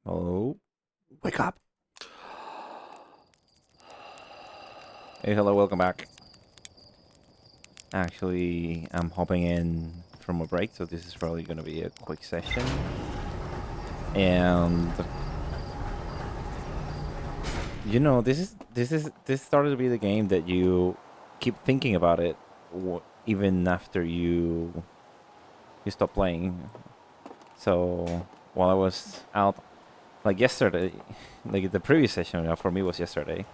Hello? Wake up! Hey, hello, welcome back. Actually, I'm hopping in from a break, so this is probably going to be a quick session. And you know, this started to be the game that you keep thinking about it even after you stop playing. So while I was out, like yesterday, like the previous session for me was yesterday.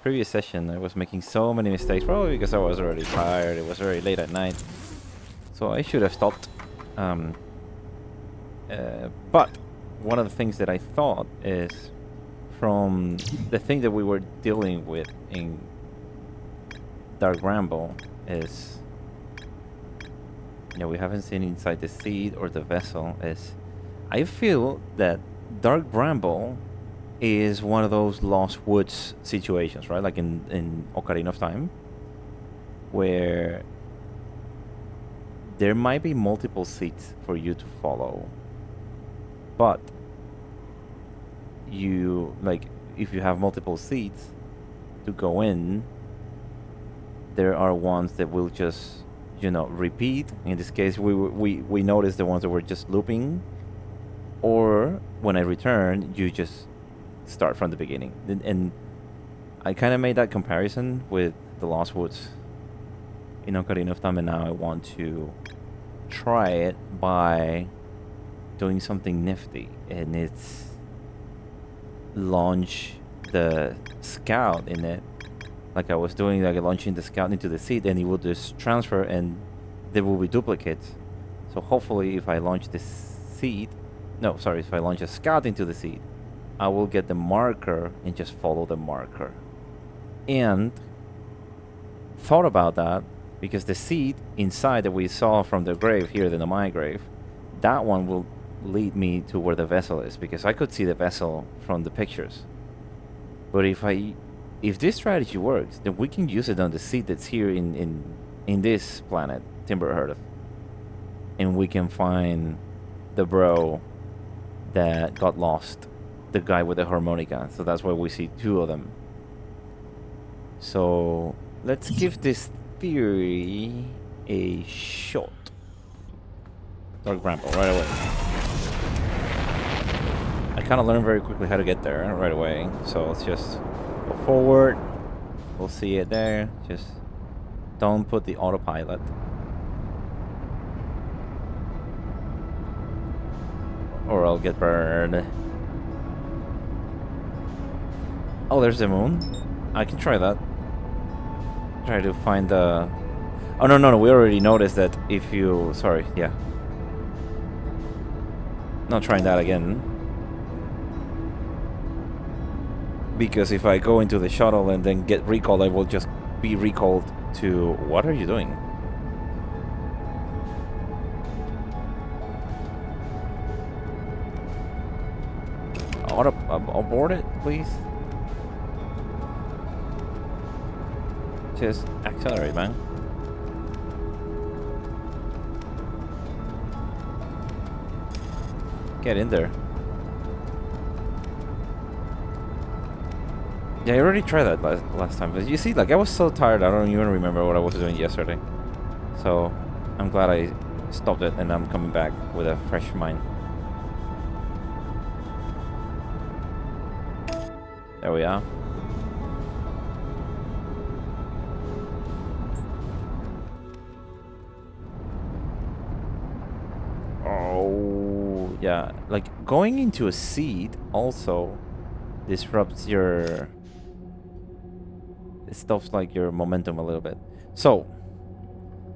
Previous session, I was making so many mistakes, probably because I was already tired. It was very late at night, so I should have stopped. Um, but one of the things that I thought is from the thing that we were dealing with in Dark Bramble is, we haven't seen inside the seed or the vessel. Is I feel that Dark Bramble is one of those Lost Woods situations, right? Like in Ocarina of Time, where there might be multiple seats for you to follow, but you, like, if you have multiple seats to go in, there are ones that will just, repeat. In this case, we noticed the ones that were just looping, or when I return, you just start from the beginning. And I kind of made that comparison with the Lost Woods in Ocarina of Time, and now I want to try it by doing something nifty, and it's launch the scout in it, like I was doing, like launching the scout into the seed, and it will just transfer, and there will be duplicates. So hopefully, if I launch the seed, no, sorry, if I launch a scout into the seed, I will get the marker and just follow the marker. And thought about that because the seed inside that we saw from the grave here, the Nomai grave, that one will lead me to where the vessel is, because I could see the vessel from the pictures. But if this strategy works, then we can use it on the seed that's here in this planet, Timber Hearth, and we can find the bro that got lost, the guy with the harmonica. So that's why we see two of them. So let's give this theory a shot. Dark Bramble right away. I kind of learned very quickly how to get there right away. So let's just go forward. We'll see it there. Just don't put the autopilot. Or I'll get burned. Oh, there's the moon. I can try that. Try to find the... Oh, no. We already noticed that if you... Sorry, yeah. Not trying that again. Because if I go into the shuttle and then get recalled, I will just be recalled to... What are you doing? Abort it, please. Just accelerate, man. Get in there. Yeah, I already tried that last time, but you see, like, I was so tired, I don't even remember what I was doing yesterday. So, I'm glad I stopped it, and I'm coming back with a fresh mind. There we are. Oh, yeah. Like, going into a seed also disrupts your... It stops, like, your momentum a little bit. So,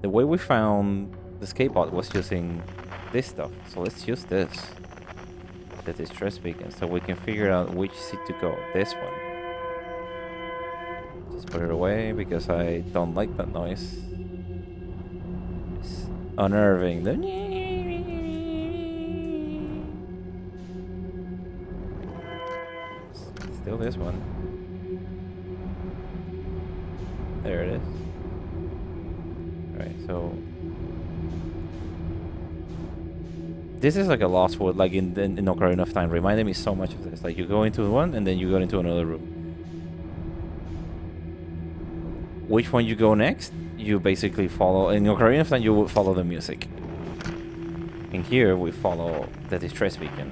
the way we found the escape pod was using this stuff. So let's use this. The distress beacon, so we can figure out which seat to go. This one. Just put it away because I don't like that noise. It's unnerving. Still this one. There it is. Alright, so This is like a lost wood, like in Ocarina of Time. Reminded me so much of this. Like you go into one and then you go into another room. Which one you go next, you basically follow. In Ocarina of Time, you would follow the music. And here we follow the distress beacon,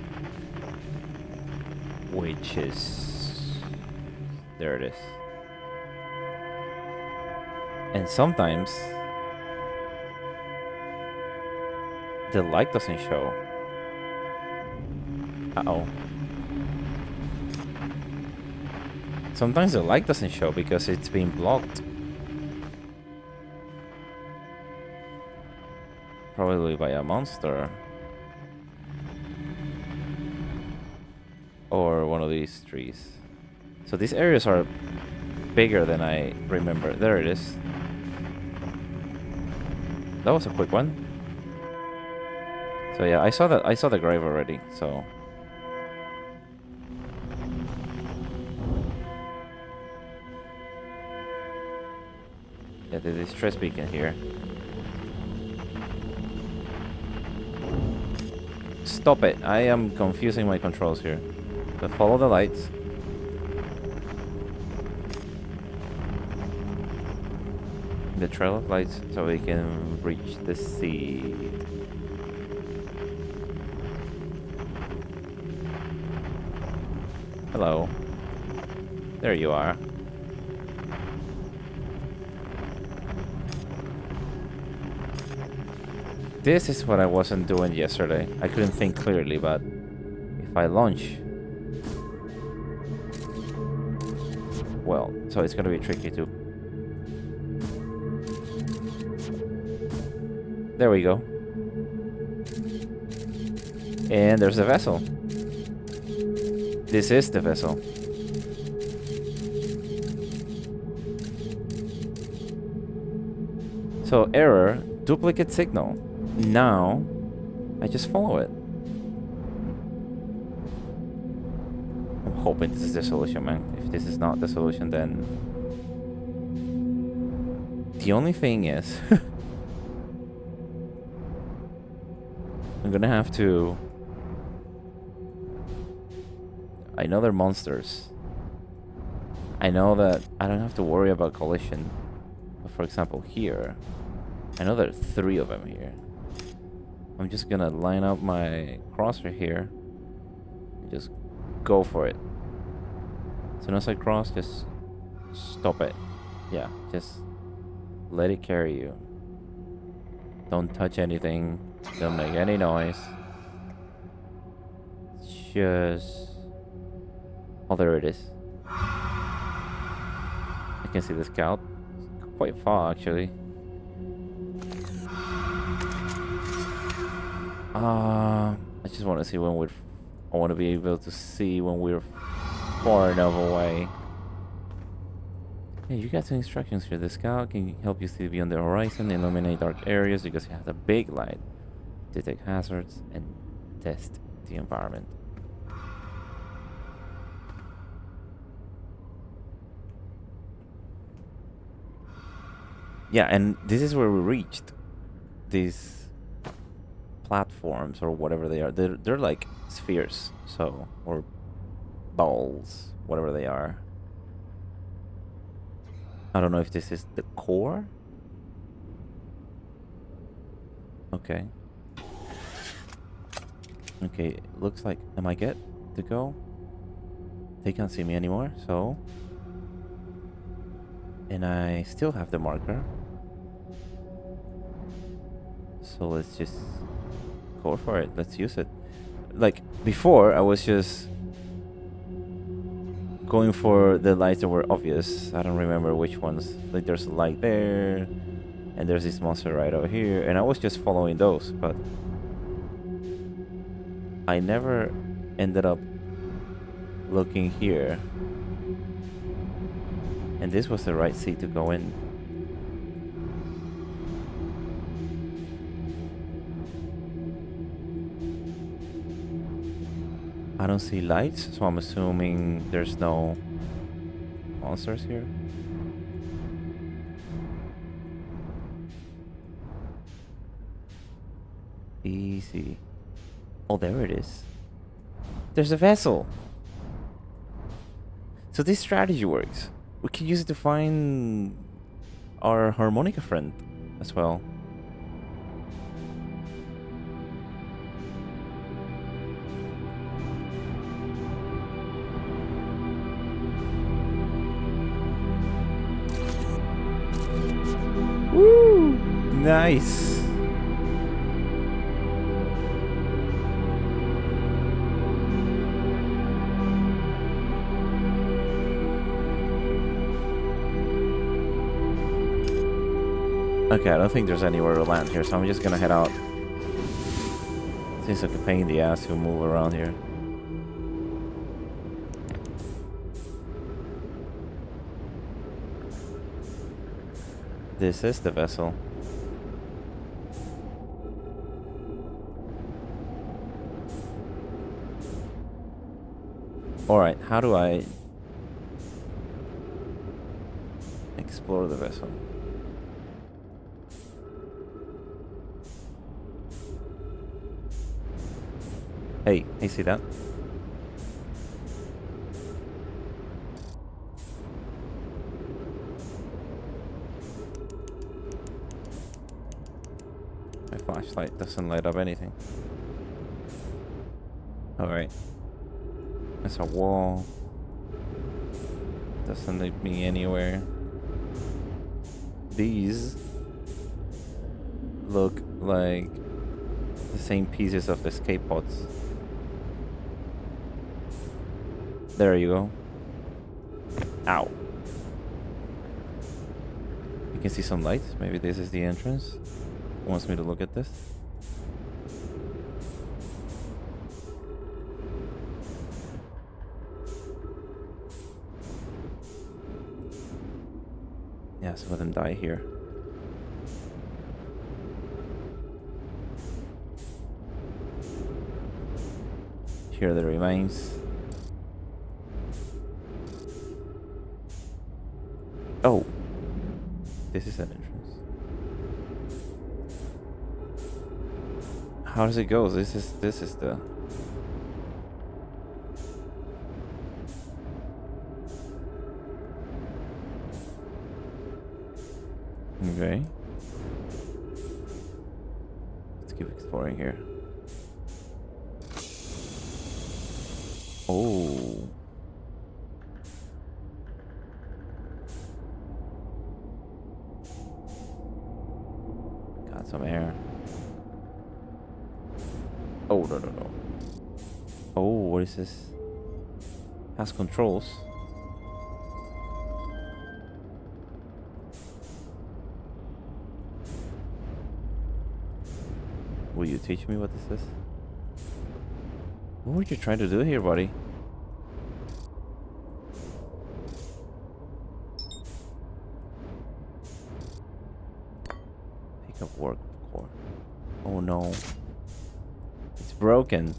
which is... there it is. And sometimes the light doesn't show. Uh-oh. Sometimes the light doesn't show because it's being blocked. Probably by a monster. Or one of these trees. So these areas are bigger than I remember. There it is. That was a quick one. So yeah, I saw the grave already, so... yeah, the distress beacon here. Stop it. I am confusing my controls here. So follow the lights. The trail of lights so we can reach the sea. Hello. There you are. This is what I wasn't doing yesterday. I couldn't think clearly, but if I launch... well, so it's gonna be tricky too. There we go. And there's the vessel. This is the vessel. So error, duplicate signal. Now, I just follow it. I'm hoping this is the solution, man. If this is not the solution, then... the only thing is... I'm gonna have to... I know they're monsters. I know that I don't have to worry about collision. But for example, here... I know there are 3 of them here. I'm just gonna line up my crosshair here and just go for it. As soon as I cross, just stop it. Yeah, just let it carry you. Don't touch anything. Don't make any noise. Just... oh, there it is. I can see the scout. It's quite far, actually. I just want to see when we're... I want to be able to see when we're far enough away. Hey, you got some instructions here. The scout can help you see beyond the horizon, illuminate dark areas because it has a big light, detect hazards, and test the environment. Yeah, and this is where we reached. These platforms or whatever they are. They're like spheres, so, or balls, whatever they are. I don't know if this is the core. Okay. Okay, looks like... am I good to go? They can't see me anymore, so... and I still have the marker. So let's just go for it. Let's use it. Like, before, I was just going for the lights that were obvious. I don't remember which ones. Like, there's a light there, and there's this monster right over here, and I was just following those, but I never ended up looking here. And this was the right seat to go in. I don't see lights, so I'm assuming there's no monsters here. Easy. Oh, there it is. There's a vessel. So this strategy works. We can use it to find our harmonica friend as well. Woo! Nice. Okay, I don't think there's anywhere to land here, so I'm just gonna head out. Seems like a pain in the ass to move around here. This is the vessel. Alright, how do I explore the vessel? Hey, see that? My flashlight doesn't light up anything. Alright. There's a wall. Doesn't lead me anywhere. These look like the same pieces of the escape pods. There you go. Ow. You can see some lights. Maybe this is the entrance. Wants me to look at this. Yeah, some of them die here. Here are the remains. Oh, this is an entrance. How does it go? This is the. Okay. Let's keep exploring here. Oh. Got some air. Oh, no. Oh, what is this? Has controls. Will you teach me what this is? What were you trying to do here, buddy? Pick up work core. Oh no. It's broken.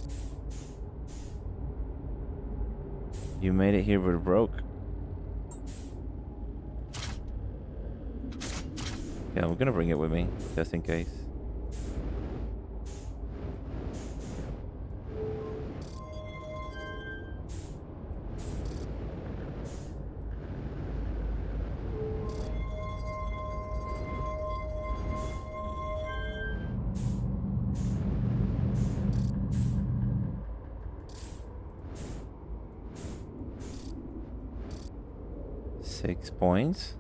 You made it here but it broke. Yeah, I'm gonna bring it with me, just in case. Six points.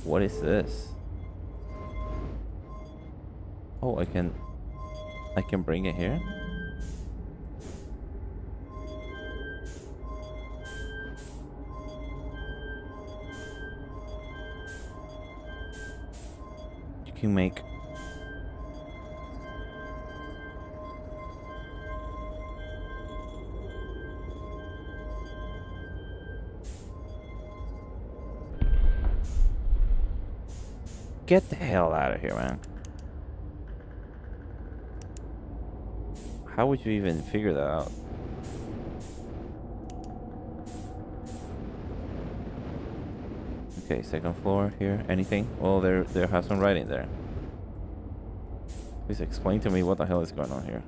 What is this? Oh, I can bring it here. You can make Get the hell out of here, man. How would you even figure that out? Okay, second floor here. Anything? Well, there has some writing there. Please explain to me what the hell is going on here.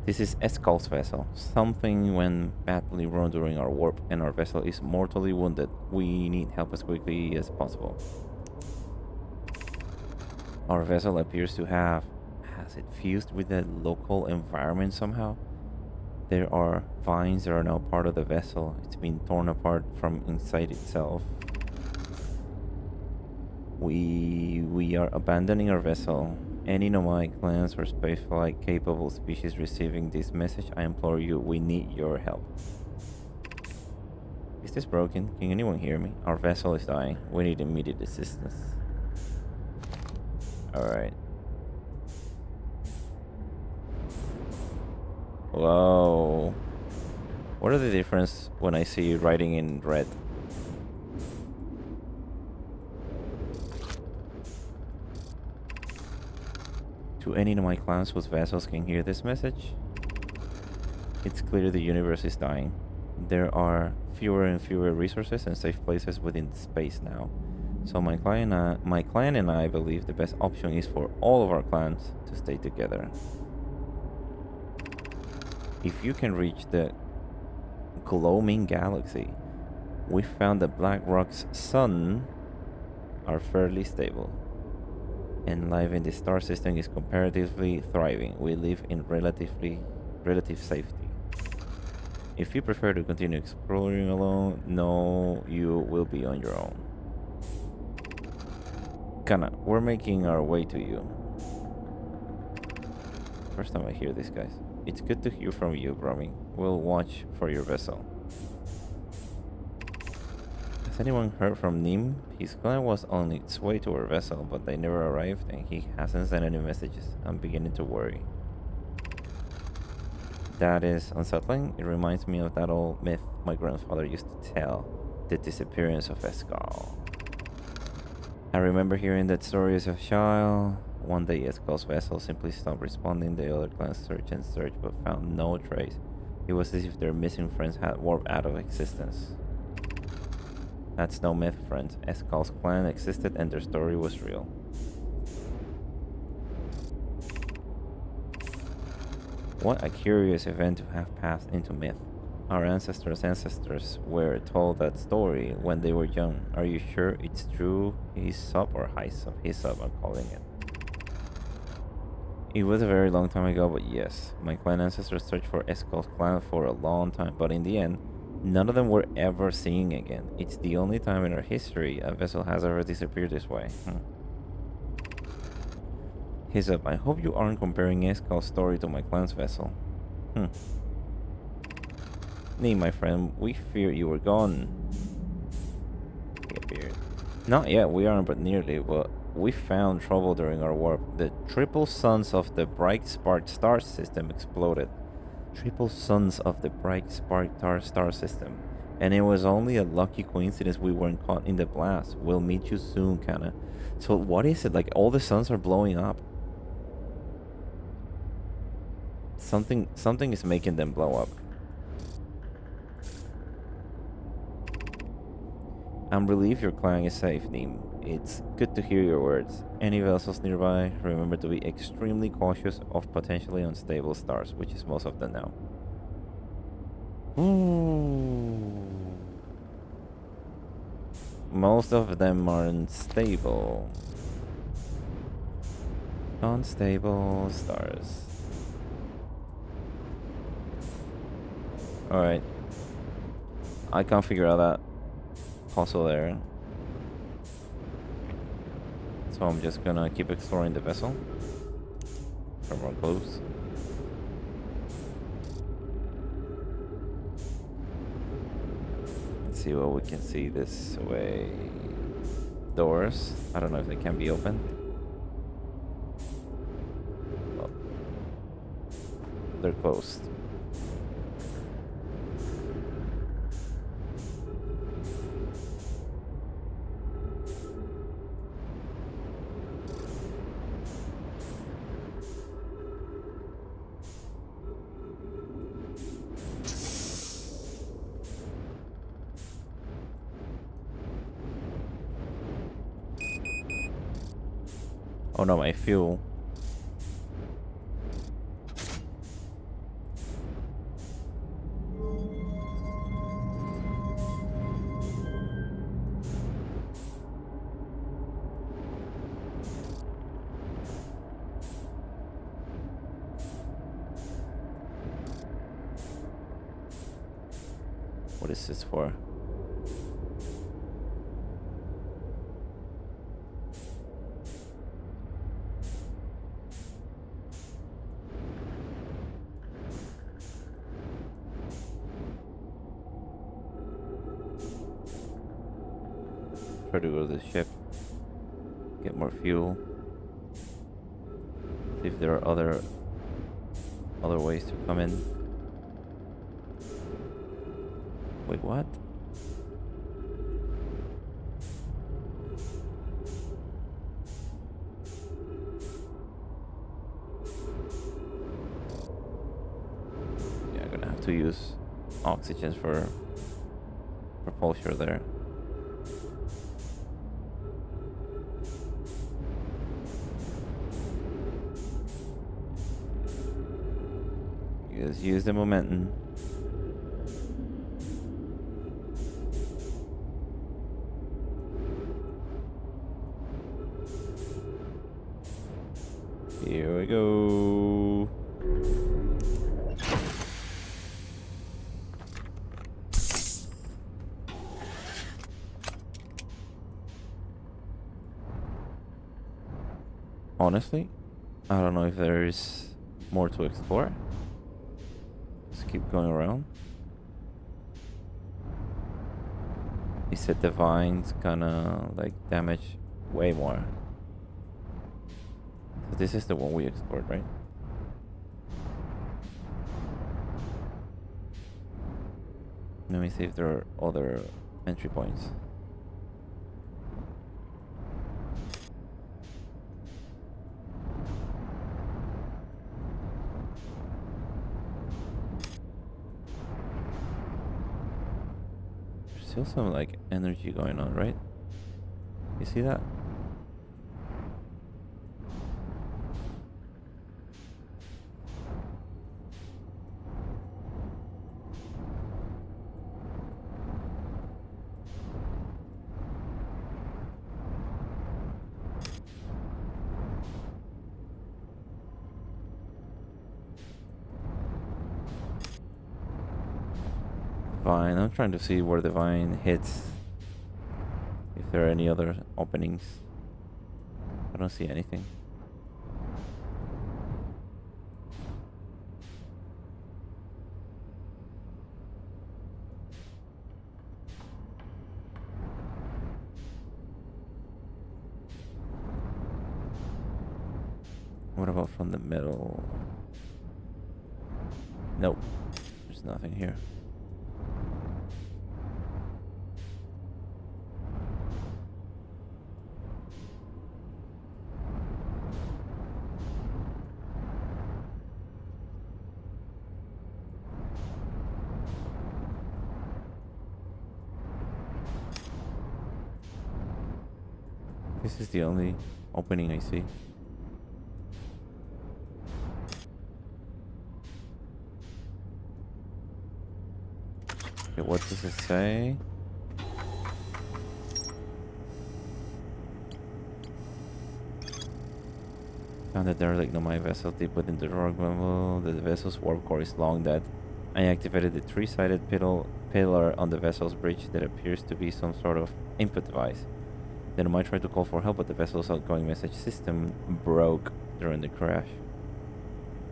This is Escal's vessel. Something went badly wrong during our warp, and our vessel is mortally wounded. We need help as quickly as possible. Our vessel appears to have... Has it fused with the local environment somehow? There are vines that are now part of the vessel. It's been torn apart from inside itself. We are abandoning our vessel. Any nomadic clans or spaceflight capable species receiving this message, I implore you, we need your help. Is this broken? Can anyone hear me? Our vessel is dying. We need immediate assistance. Alright. Whoa. What are the difference when I see writing in red? To any of my clans whose vessels can hear this message, it's clear the universe is dying. There are fewer and fewer resources and safe places within space now. So my clan and I believe the best option is for all of our clans to stay together. If you can reach the gloaming galaxy, we found that Black Rock's sun are fairly stable, and life in the star system is comparatively thriving. We live in relative safety. If you prefer to continue exploring alone, no, you will be on your own. Kana, we're making our way to you. First time I hear this, guys. It's good to hear from you, Bromi. We'll watch for your vessel. Has anyone heard from Nim? His clan was on its way to our vessel, but they never arrived, and he hasn't sent any messages. I'm beginning to worry. That is unsettling. It reminds me of that old myth my grandfather used to tell, the disappearance of Escal. I remember hearing that story as a child. One day Escal's vessel simply stopped responding. The other clans searched and searched but found no trace. It was as if their missing friends had warped out of existence. That's no myth, friends. Escal's clan existed and their story was real. What a curious event to have passed into myth. Our ancestors were told that story when they were young. Are you sure it's true? Hyssop or Hyssop? Hyssop, I'm calling it. It was a very long time ago, but yes. My clan ancestors searched for Escal's clan for a long time, but in the end, none of them were ever seen again. It's the only time in our history a vessel has ever disappeared this way. Hyssop, I hope you aren't comparing Escal's story to my clan's vessel. Nee, my friend, we fear you were gone. Not yet, we aren't, but nearly. But we found trouble during our warp. The triple suns of the bright spark star system exploded. Triple suns of the bright spark star system. And it was only a lucky coincidence we weren't caught in the blast. We'll meet you soon, Kana. So what is it? Like all the suns are blowing up. Something is making them blow up. I'm relieved your clan is safe, Neem. It's good to hear your words. Any vessels nearby, remember to be extremely cautious of potentially unstable stars, which is most of them now. Ooh. Most of them are unstable. Unstable stars. Alright. I can't figure out that puzzle there. So I'm just gonna keep exploring the vessel. Come more close. Let's see what we can see this way. Doors. I don't know if they can be opened. Oh. They're closed. Oh no, my fuel. What is this for? Try to go to the ship. Get more fuel. See if there are other ways to come in. Wait, what? Yeah, I'm gonna have to use oxygen for propulsion there. Just use the momentum. Here we go. Honestly, I don't know if there's more to explore. Just keep going around. He said the vines gonna like damage way more. So this is the one we explored, right? Let me see if there are other entry points. There's still some like energy going on, right? You see that? Vine. I'm trying to see where the vine hits. If there are any other openings. I don't see anything. What about from the middle? Nope. There's nothing here. This is the only opening I see. Okay, what does it say? Found a derelict Nomai vessel deep within the rock level. The vessel's warp core is long dead. I activated the three-sided pillar on the vessel's bridge that appears to be some sort of input device. Then I might try to call for help, but the vessel's outgoing message system broke during the crash.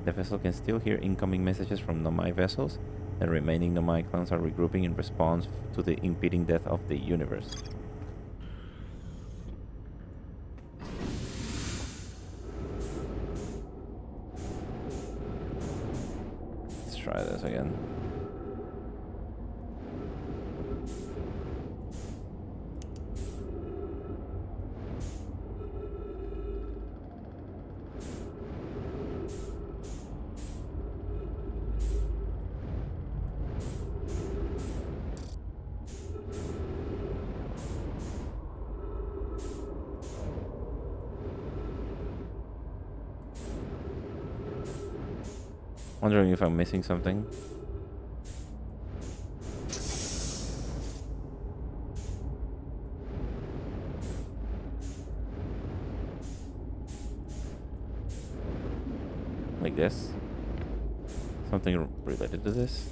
The vessel can still hear incoming messages from Nomai vessels. The remaining Nomai clans are regrouping in response to the impending death of the universe. Let's try this again. Wondering if I'm missing something. Like this. Something related to this.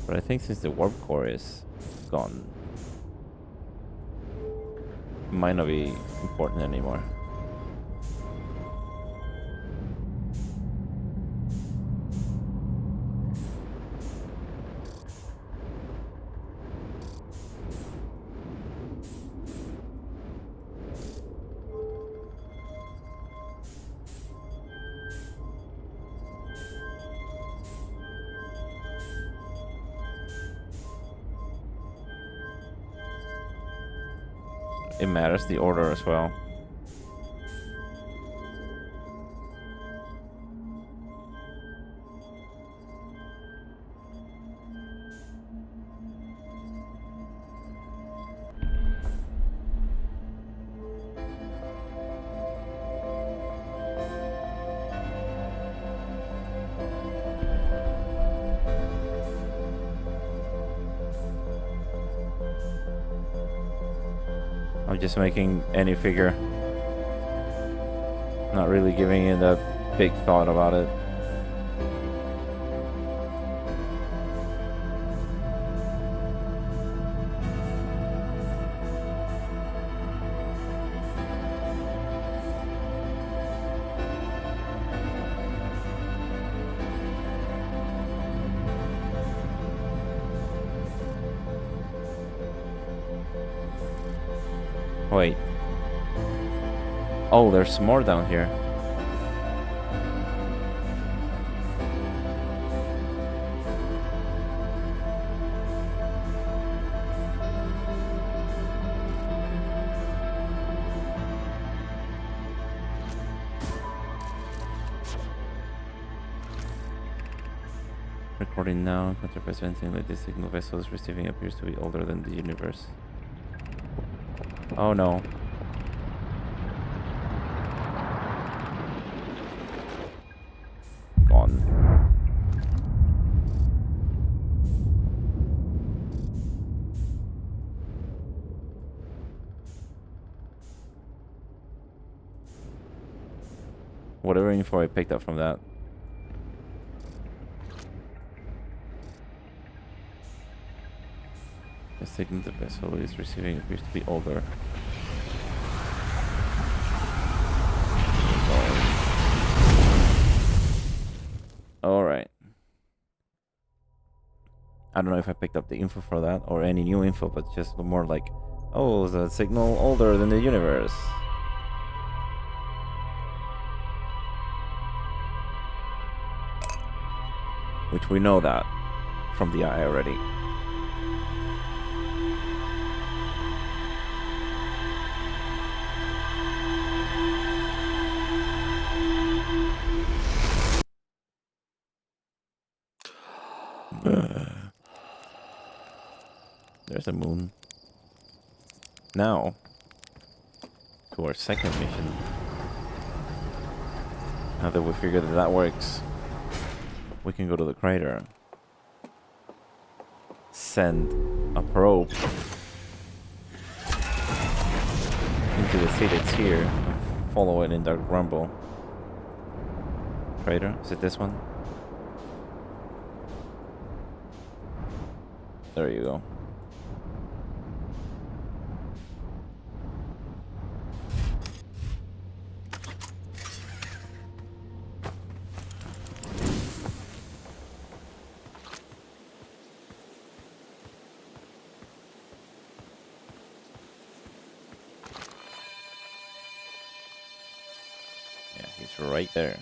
But I think since the warp core is gone, it might not be important anymore. It matters the order as well. I'm just making any figure. Not really giving it a big thought about it. Wait. Oh, there's more down here. Recording now. Contrapresenting that the signal vessel is receiving appears to be older than the universe. Oh no. Gone. Whatever info I picked up from that. The signal the vessel is receiving appears to be older. Alright. I don't know if I picked up the info for that or any new info, but just more like, oh, the signal older than the universe. Which we know that from the eye already. There's a moon. Now, to our second mission. Now that we figured that that works, we can go to the crater, send a probe into the sea that's here, and follow it in Dark Rumble. Crater? Is it this one? There you go. Yeah, he's right there.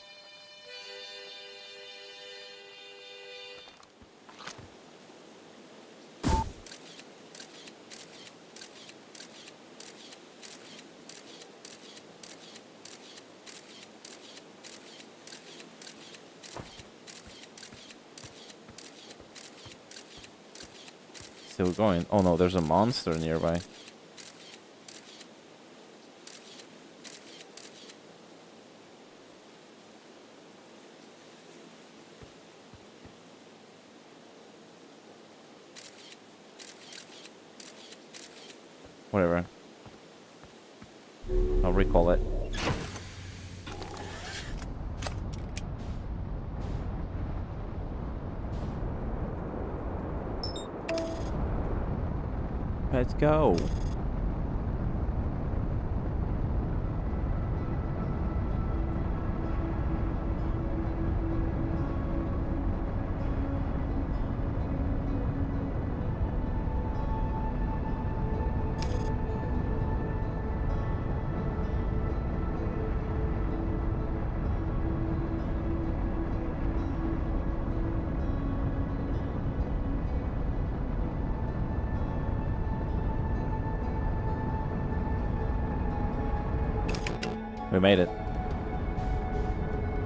Still going. Oh no, there's a monster nearby. Whatever. I'll recall it. Let's go. We made it.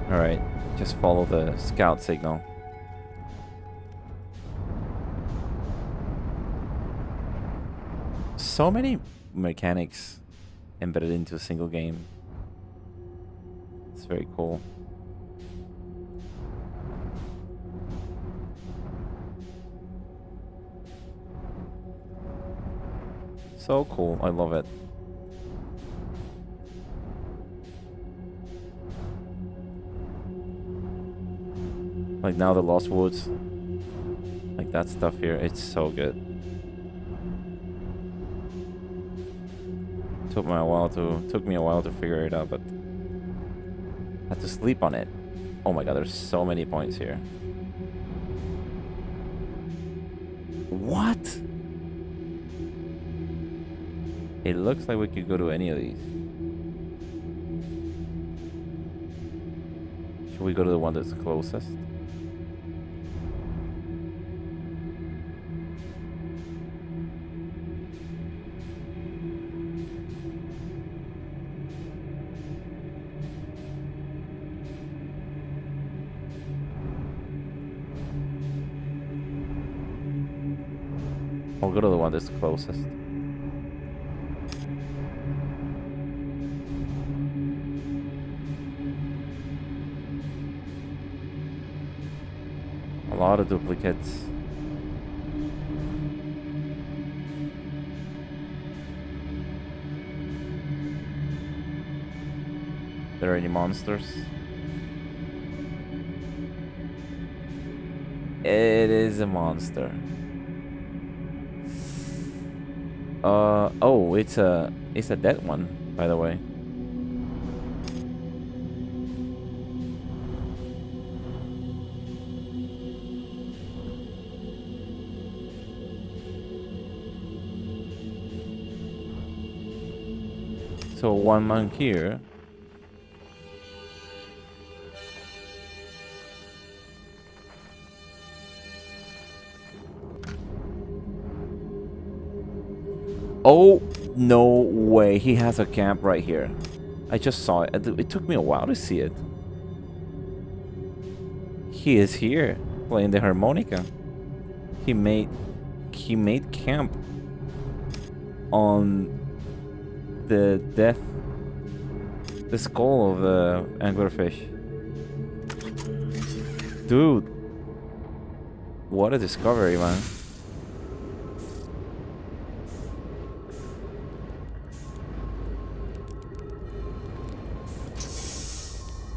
Alright, just follow the scout signal. So many mechanics embedded into a single game. It's very cool. So cool, I love it. Like now the Lost Woods, like that stuff here, it's so good. Took me a while to figure it out, but I had to sleep on it. Oh my god, there's so many points here. What? It looks like we could go to any of these. Should we go to the one that's closest? I'll go to the one that's closest. A lot of duplicates. There are any monsters? It is a monster. Oh, it's a dead one, by the way. So one monk here. Oh, no way. He has a camp right here. I just saw it. It took me a while to see it. He is here playing the harmonica. He made camp on the skull of the anglerfish. Dude, what a discovery, man.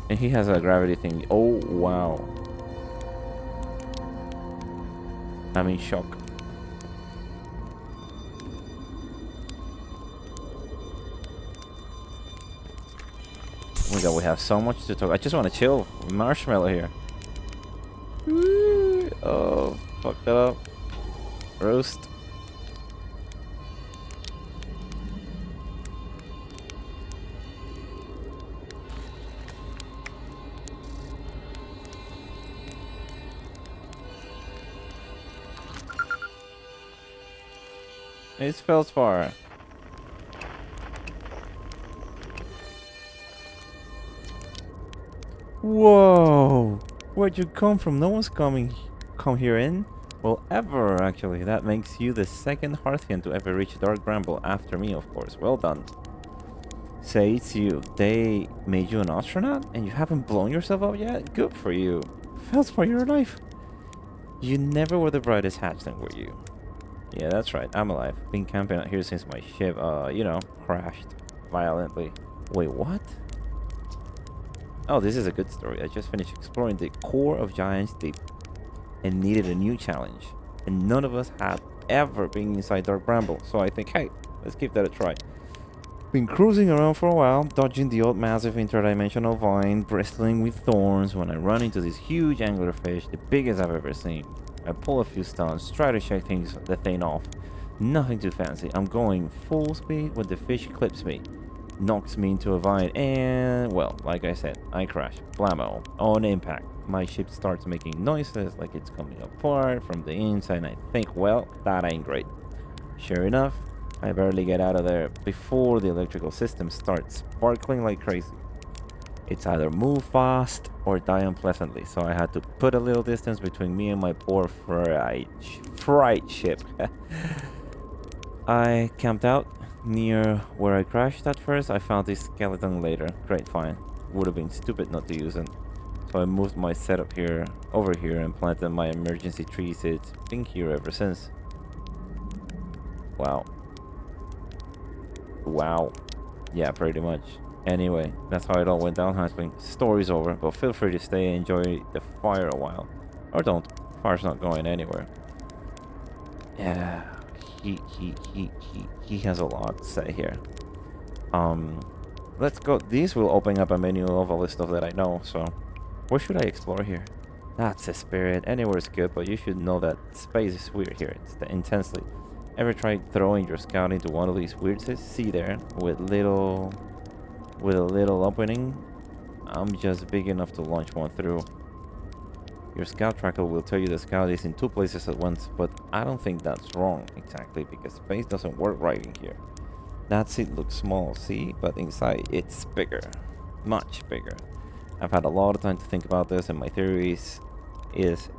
And he has a gravity thing. Oh, wow. I'm in shock. Oh my god, we have so much to talk. I just want to chill. Marshmallow here. Woo. Oh, fuck that up. Roast. It's Feldspar. Whoa! Where'd you come from? No one's come here in. Well, ever actually. That makes you the second Hearthian to ever reach Dark Bramble after me, of course. Well done. Say it's you. They made you an astronaut, and you haven't blown yourself up yet. Good for you. Feldspar, you're alive. You never were the brightest hatchling, were you? Yeah, that's right. I'm alive. Been camping out here since my ship, you know, crashed violently. Wait, what? Oh, this is a good story. I just finished exploring the core of Giant's Deep and needed a new challenge. And none of us had ever been inside Dark Bramble, so I think, hey, let's give that a try. Been cruising around for a while, dodging the odd massive interdimensional vine bristling with thorns when I run into this huge anglerfish, the biggest I've ever seen. I pull a few stunts, try to shake the thing off. Nothing too fancy. I'm going full speed when the fish clips me, knocks me into a vine, and, well, like I said, I crash. Blammo. On impact. My ship starts making noises like it's coming apart from the inside, and I think, well, that ain't great. Sure enough, I barely get out of there before the electrical system starts sparkling like crazy. It's either move fast or die unpleasantly, so I had to put a little distance between me and my poor fright ship. I camped out near where I crashed at first. I found this skeleton later. Great find. Would have been stupid not to use it. So I moved my setup over here and planted my emergency tree seeds. Been here ever since. Wow. Wow. Yeah, pretty much. Anyway, that's how it all went down, Hatchling. Story's over, but feel free to stay and enjoy the fire a while. Or don't. Fire's not going anywhere. Yeah, he has a lot to say here. Let's go. These will open up a menu of all the stuff that I know, so where should I explore here? That's a spirit. Anywhere's good, but you should know that space is weird here. It's intensely. Ever tried throwing your scout into one of these weird sea there with a little opening? I'm just big enough to launch one through. Your scout tracker will tell you the scout is in 2 places at once, but I don't think that's wrong exactly because space doesn't work right in here. That seat looks small, see, but inside it's bigger, much bigger. I've had a lot of time to think about this, and my theory is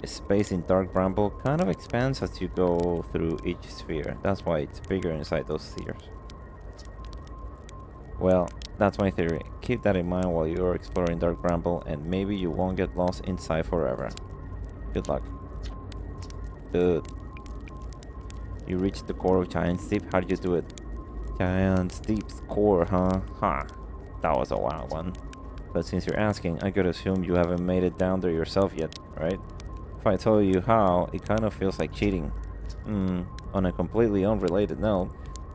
space in Dark Bramble kind of expands as you go through each sphere. That's why it's bigger inside those spheres. Well, that's my theory. Keep that in mind while you're exploring Dark Bramble, and maybe you won't get lost inside forever. Good luck. Dude. You reached the core of Giant's Deep. How did you do it? Giant's Deep's core, huh? Huh. That was a wild one. But since you're asking, I could assume you haven't made it down there yourself yet, right? If I tell you how, it kind of feels like cheating. On a completely unrelated note,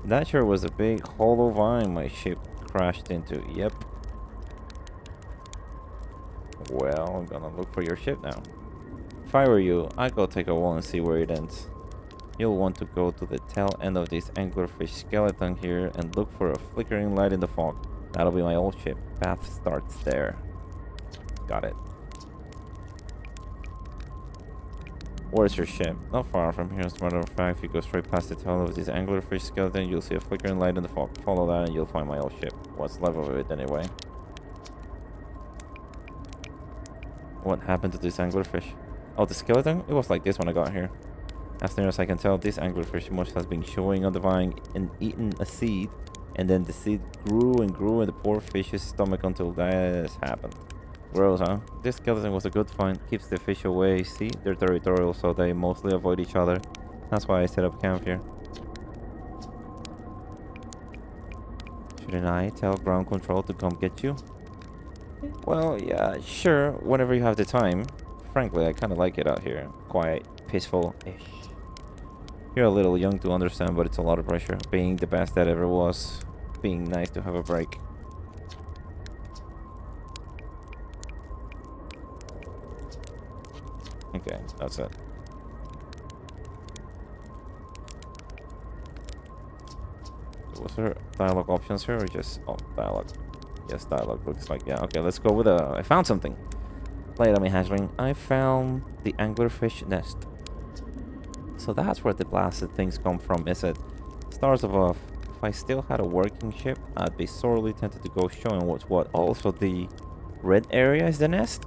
that sure was a big hollow vine my ship crashed into. Yep. Well, I'm gonna look for your ship now. If I were you, I'd go take a walk and see where it ends. You'll want to go to the tail end of this anglerfish skeleton here and look for a flickering light in the fog. That'll be my old ship. Path starts there. Got it. Where's your ship? Not far from here, as a matter of fact. If you go straight past the tail of this anglerfish skeleton, you'll see a flickering light in the fog. Follow that and you'll find my old ship. What's left of it anyway. What happened to this anglerfish? Oh, the skeleton? It was like this when I got here. As near as I can tell, this anglerfish must have been chewing on the vine and eaten a seed, and then the seed grew and grew in the poor fish's stomach until that happened. Gross, huh? This skeleton was a good find. Keeps the fish away. See, they're territorial, so they mostly avoid each other. That's why I set up camp here. Shouldn't I tell ground control to come get you? Well, yeah, sure, whenever you have the time. Frankly, I kind of like it out here. Quiet, peaceful-ish. You're a little young to understand, but it's a lot of pressure. Being the best that ever was. Being nice to have a break. Okay, that's it. Was there dialogue options here or just... Oh, dialogue. Yes, dialogue looks like... Yeah, okay, let's go with I found something. Play it on me, hatchling. I found the anglerfish nest. So that's where the blasted things come from, is it? Stars above. If I still had a working ship, I'd be sorely tempted to go showing what's what. Also, the red area is the nest?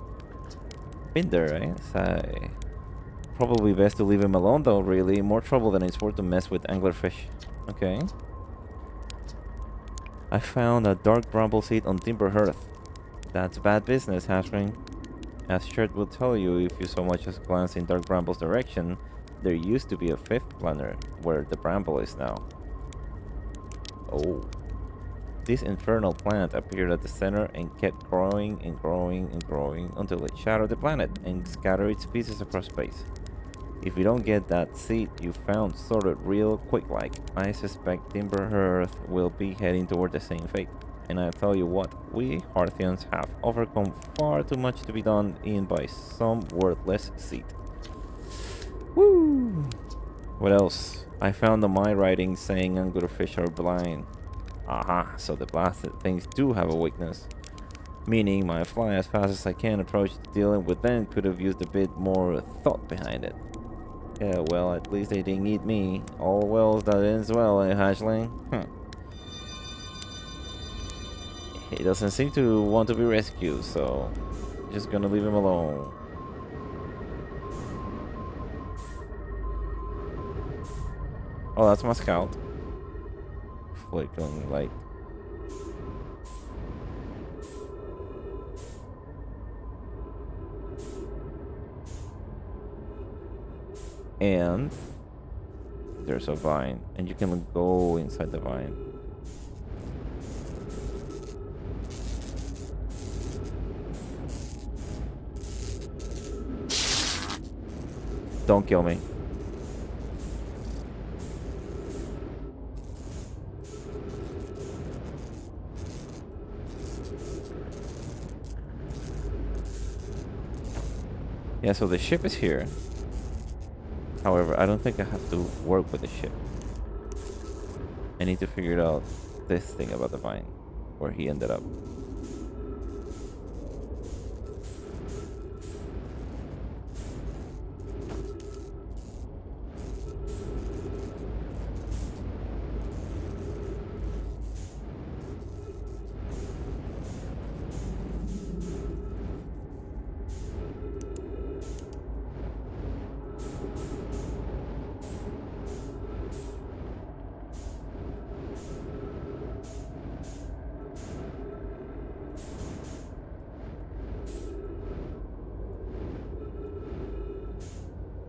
Been there, right? So, probably best to leave him alone, though, really. More trouble than it's worth to mess with anglerfish. Okay. I found a dark bramble seed on Timber Hearth. That's bad business, hatchling. As Shirt will tell you if you so much as glance in Dark Bramble's direction, There used to be a fifth planet where the bramble is now. Oh. This infernal plant appeared at the center and kept growing and growing and growing until it shadowed the planet and scattered its pieces across space. If you don't get that seed you found sorted real quick like, I suspect Timber Earth will be heading toward the same fate. And I tell you what, we Hearthians have overcome far too much to be done in by some worthless seed. Woo! What else? I found on my writing saying anglerfish are blind. Aha, so the blasted things do have a weakness. Meaning my fly as fast as I can approach dealing with them could have used a bit more thought behind it. Yeah, well, at least they didn't eat me. All well that ends well, eh, hatchling? He doesn't seem to want to be rescued, so just gonna leave him alone. Oh, that's my scout. Flickering light. And there's a vine, and you can go inside the vine. Don't kill me. Yeah, so the ship is here. However, I don't think I have to work with the ship. I need to figure out this thing about the vine, where he ended up.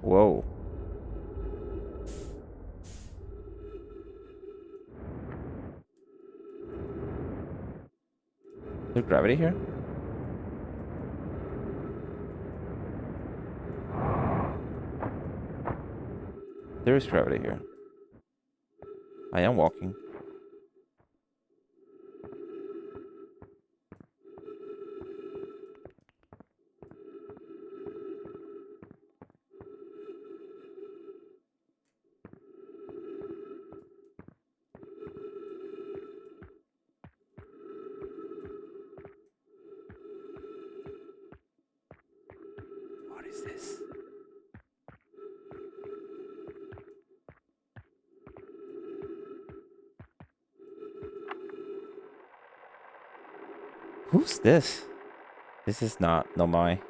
Whoa. Is there gravity here? There is gravity here. I am walking. What is this? Who's this? This is not my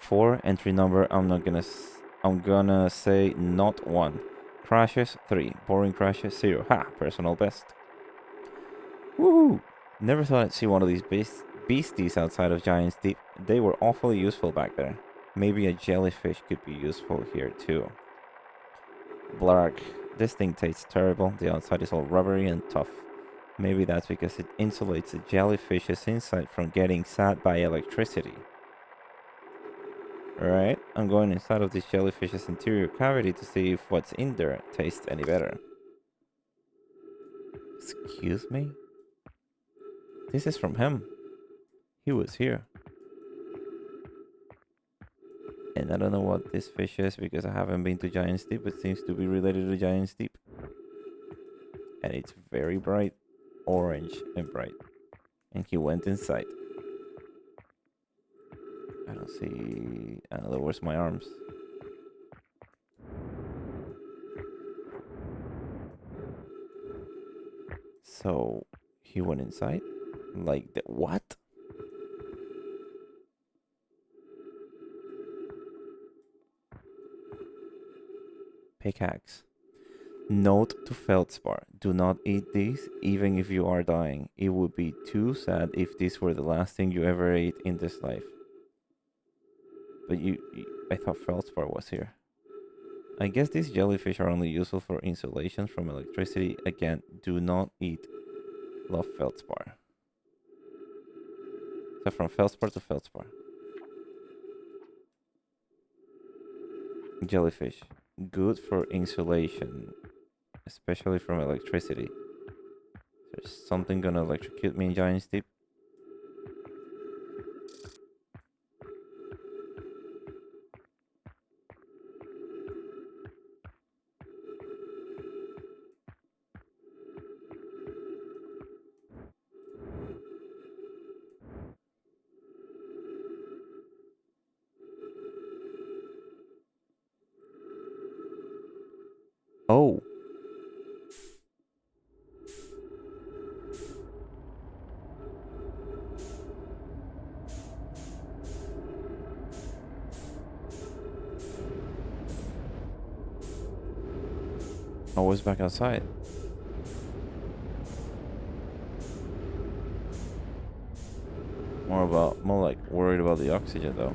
4 entry number. I'm gonna say not 1. Crashes 3. Boring crashes 0. Ha! Personal best. Woohoo! Never thought I'd see one of these beasties outside of Giant's Deep. They were awfully useful back there. Maybe a jellyfish could be useful here too. Blark. This thing tastes terrible. The outside is all rubbery and tough. Maybe that's because it insulates the jellyfish's inside from getting sat by electricity. Alright, I'm going inside of this jellyfish's interior cavity to see if what's in there tastes any better. Excuse me? This is from him. He was here. And I don't know what this fish is because I haven't been to Giant's Deep. It seems to be related to Giant's Deep. And it's very bright. Orange and bright. And he went inside. I don't see another. Where's my arms? So he went inside? Like the what? Pickaxe. Note to Feldspar. Do not eat these, even if you are dying. It would be too sad if this were the last thing you ever ate in this life. But I thought Feldspar was here. I guess these jellyfish are only useful for insulation from electricity. Again, do not eat. Love feldspar. So from feldspar to feldspar. Jellyfish. Good for insulation. Especially from electricity. There's something gonna electrocute me in Giant's Deep. Oh. I was back outside. More like worried about the oxygen though.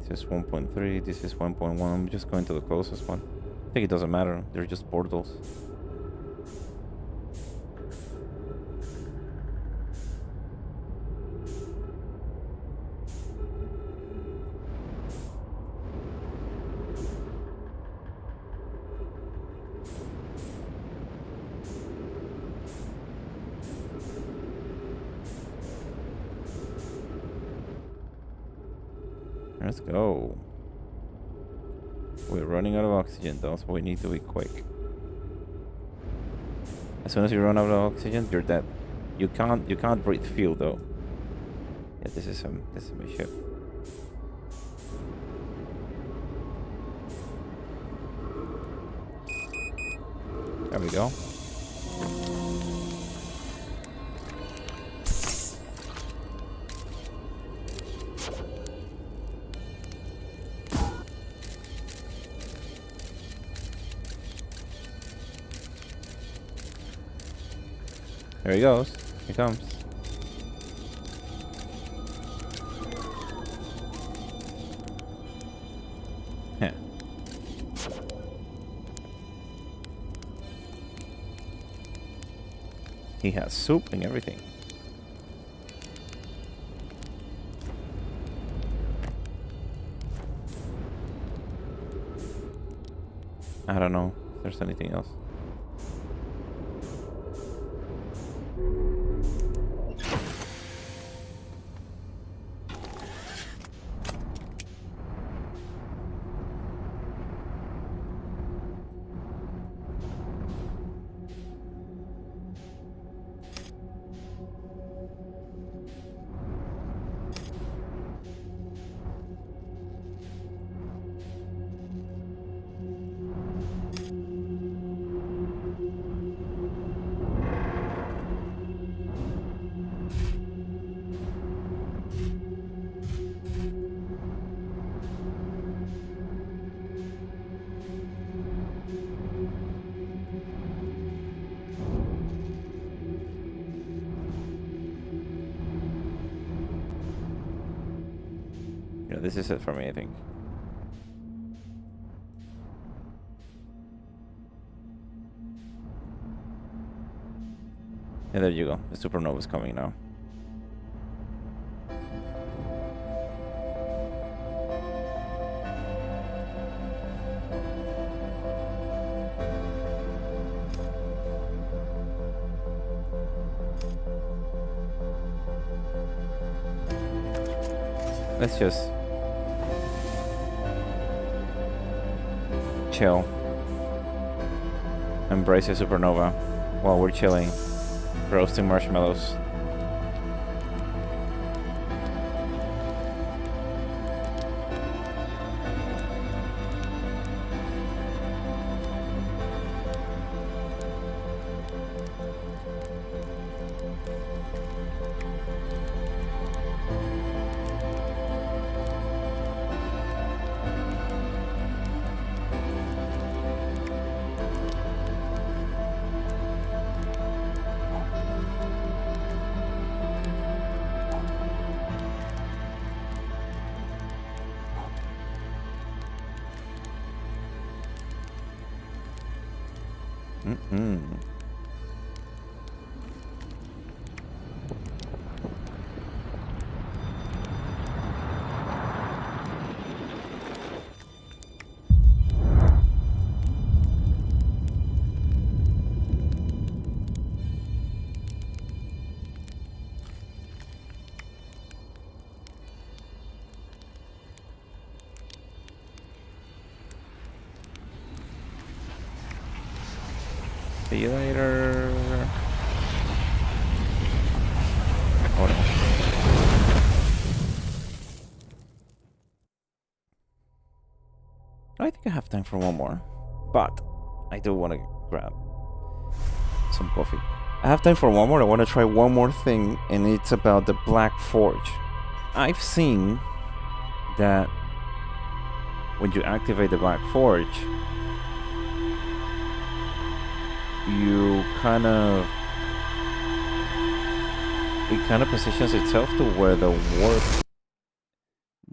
This is 1.3, this is 1.1. I'm just going to the closest one. I think it doesn't matter, they're just portals. Let's go. We're running out of oxygen though, so we need to be quick. As soon as you run out of oxygen, you're dead. You can't breathe fuel though. Yeah, this is my ship. There we go. There he goes. Here he comes. Yeah. He has soup and everything. I don't know if there's anything else. Yeah, this is it for me, I think. And there you go. The supernova is coming now. Let's just chill. Embrace a supernova while we're chilling, roasting marshmallows. Mm-mm. See you later. Oh no. I think I have time for one more, but I do want to grab some coffee. I have time for one more. I want to try one more thing, and it's about the Black Forge. I've seen that when you activate the Black Forge, you it kind of positions itself to where the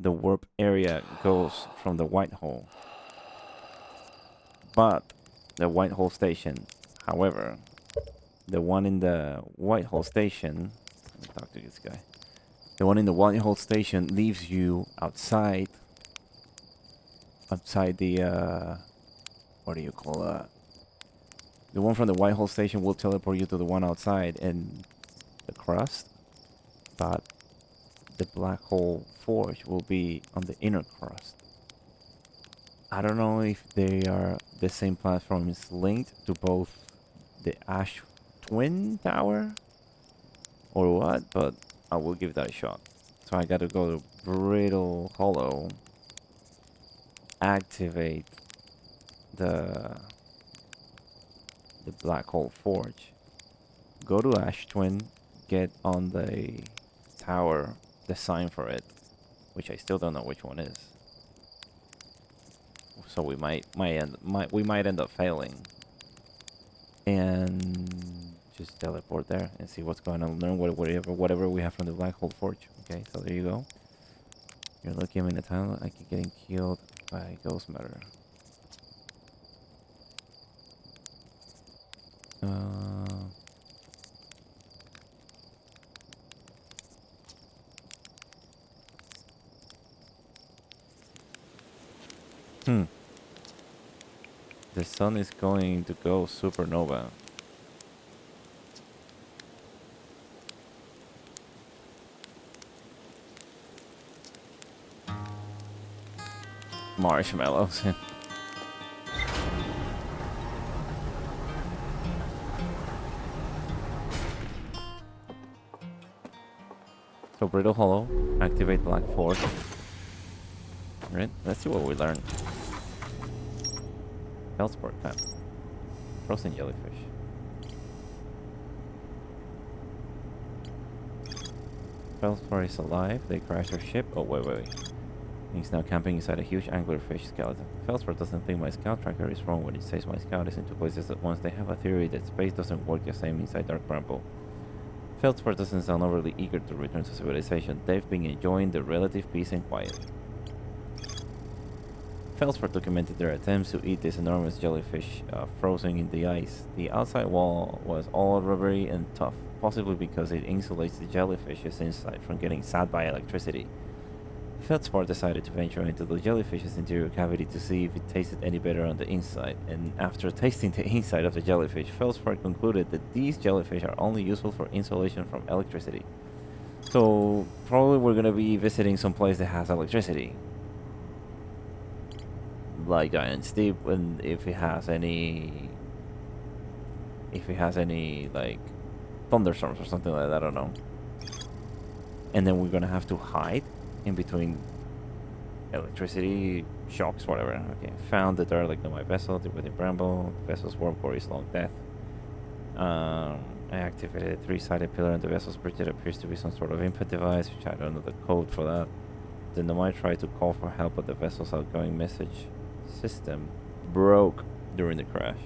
warp area goes from the white hole. But the white hole station, however, the one in the white hole station, let me talk to this guy. The one in the white hole station leaves you outside the what do you call the one from the white hole station will teleport you to the one outside and the crust, but the black hole forge will be on the inner crust. I don't know if they are the same platforms linked to both the Ash Twin Tower or what, but I will give that a shot. So I gotta go to Brittle Hollow, activate the black hole forge, go to Ash Twin, get on the tower, the sign for it, which I still don't know which one is. So we might end up failing, and just teleport there and see what's going on. Learn whatever we have from the black hole forge. Okay, so there you go. You're lucky I'm in the town. I keep getting killed by ghost matter. The sun is going to go supernova. Marshmallows. So Brittle Hollow, activate Black Forge. Alright, let's see what we learn. Feldsport Camp. Frozen jellyfish. Feldsport is alive. They crashed their ship. Oh, wait. He's now camping inside a huge anglerfish skeleton. Feldsport doesn't think my scout tracker is wrong when it says my scout is in two places at once. They have a theory that space doesn't work the same inside Dark Bramble. Feldsport doesn't sound overly eager to return to civilization. They've been enjoying the relative peace and quiet. Feldsport documented their attempts to eat this enormous jellyfish frozen in the ice. The outside wall was all rubbery and tough, possibly because it insulates the jellyfish's inside from getting zapped by electricity. Feldsport decided to venture into the jellyfish's interior cavity to see if it tasted any better on the inside, and after tasting the inside of the jellyfish, Feldsport concluded that these jellyfish are only useful for insulation from electricity. So probably we're gonna be visiting some place that has electricity, like Giant's Deep, and if it has any like thunderstorms or something like that, I don't know. And then we're gonna have to hide in between electricity shocks, whatever. Okay, found the derelict of my vessel within Bramble. The vessel's warp core is long death. I activated a three-sided pillar on the vessel's bridge. It appears to be some sort of input device, which I don't know the code for that. The Nomai tried to call for help, but the vessel's outgoing message system broke during the crash.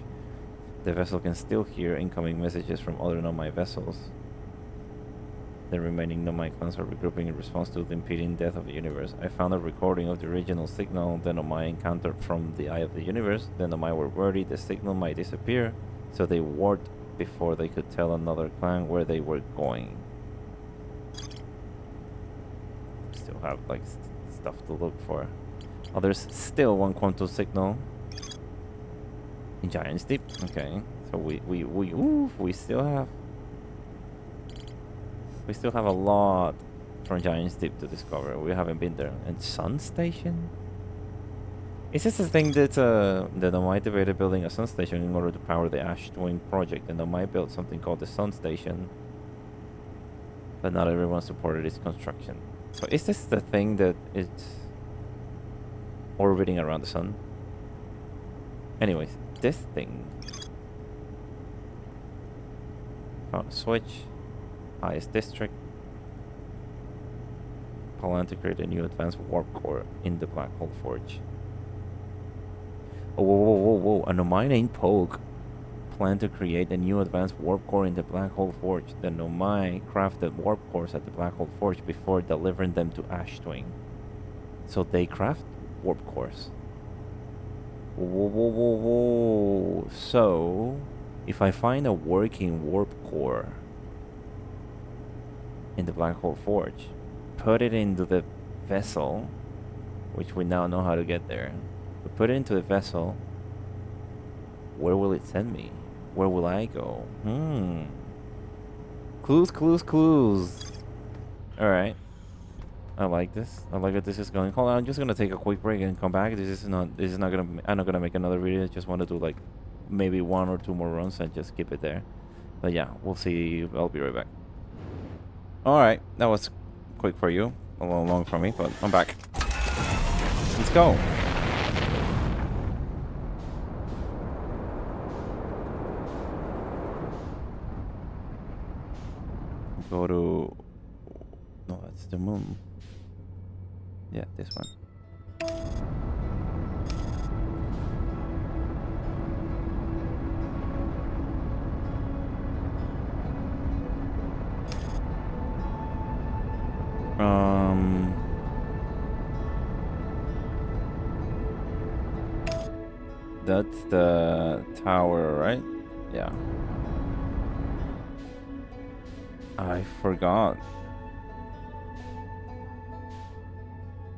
The vessel can still hear incoming messages from other Nomai vessels. The remaining Nomai clans are regrouping in response to the impending death of the universe. I found a recording of the original signal the Nomai encountered from the Eye of the Universe. The Nomai were worried the signal might disappear, So they warped before they could tell another clan where they were going. Still have like stuff to look for. Oh, there's still one quantum signal in Giant's Deep. Okay, so we still have a lot from Giant's Deep to discover. We haven't been there. And Sun Station? Is this the thing that the Nomai debated building a sun station in order to power the Ash Twin project, and Nomai built something called the Sun Station, but not everyone supported its construction. So is this the thing that it's orbiting around the sun? Anyways, this thing found a switch, highest district, plan to create a new advanced warp core in the Black Hole Forge. Oh, whoa. A Nomai named Pogue planned to create a new advanced warp core in the Black Hole Forge. The Nomai crafted warp cores at the Black Hole Forge before delivering them to Ashtwing. So they craft warp cores. Whoa. So, if I find a working warp core in the Black Hole Forge, put it into the vessel, which we now know how to get there. We put it into the vessel. Where will it send me? Where will I go? Clues. Alright. I like this. I like that this is going. Hold on, I'm just gonna take a quick break and come back. This is not gonna, I'm not gonna make another video. I just want to do like maybe 1 or 2 more runs and just keep it there. But yeah, we'll see. I'll be right back. Alright, that was quick for you. A little long for me, but I'm back. Let's go. Go to... No, that's the moon. Yeah, this one. That's the tower, right? Yeah. I forgot.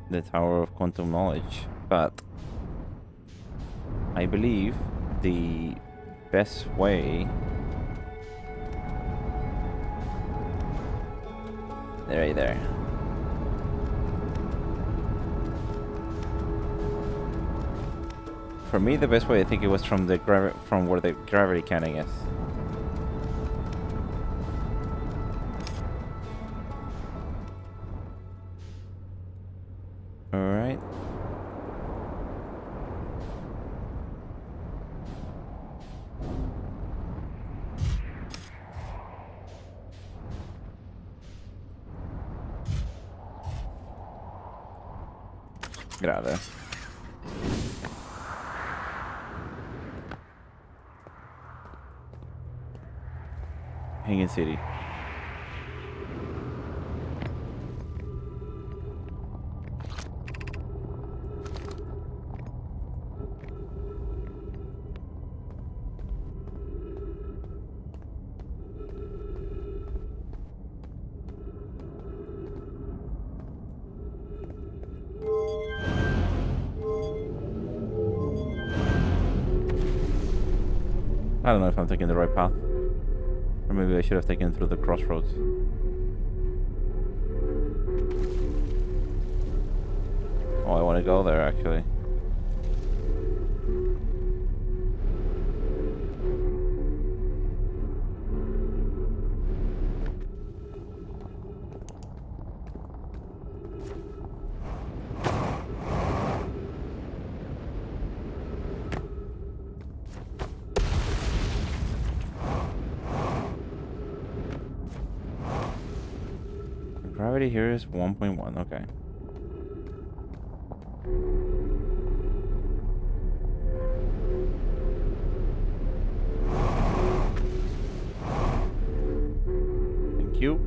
The Tower of Quantum Knowledge. But I believe the best way... Right there. For me, the best way, I think it was from the from where the gravity cannon is. All right. Get out of there. Hanging City. I don't know if I'm taking the right path. Or maybe I should have taken through the crossroads. Oh, I want to go there actually. Gravity here is 1.1, okay. Thank you.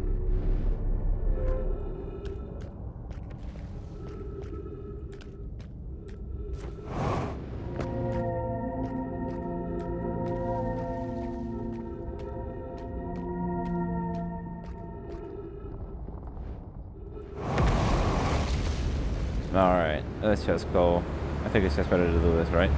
Alright, let's just go. I think it's just better to do this, right?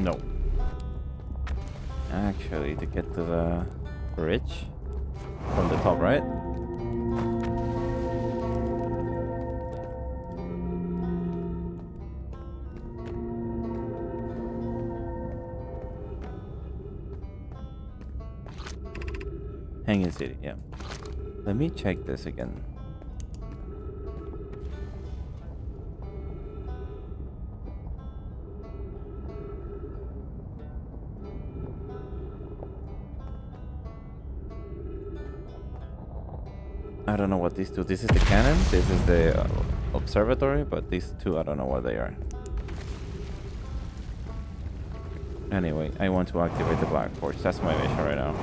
No. Actually, to get to the bridge from the top, right? Hanging City, yeah. Let me check this again. I don't know what these two. This is the cannon. This is the observatory. But these two, I don't know what they are. Anyway, I want to activate the Black Forge. That's my mission right now.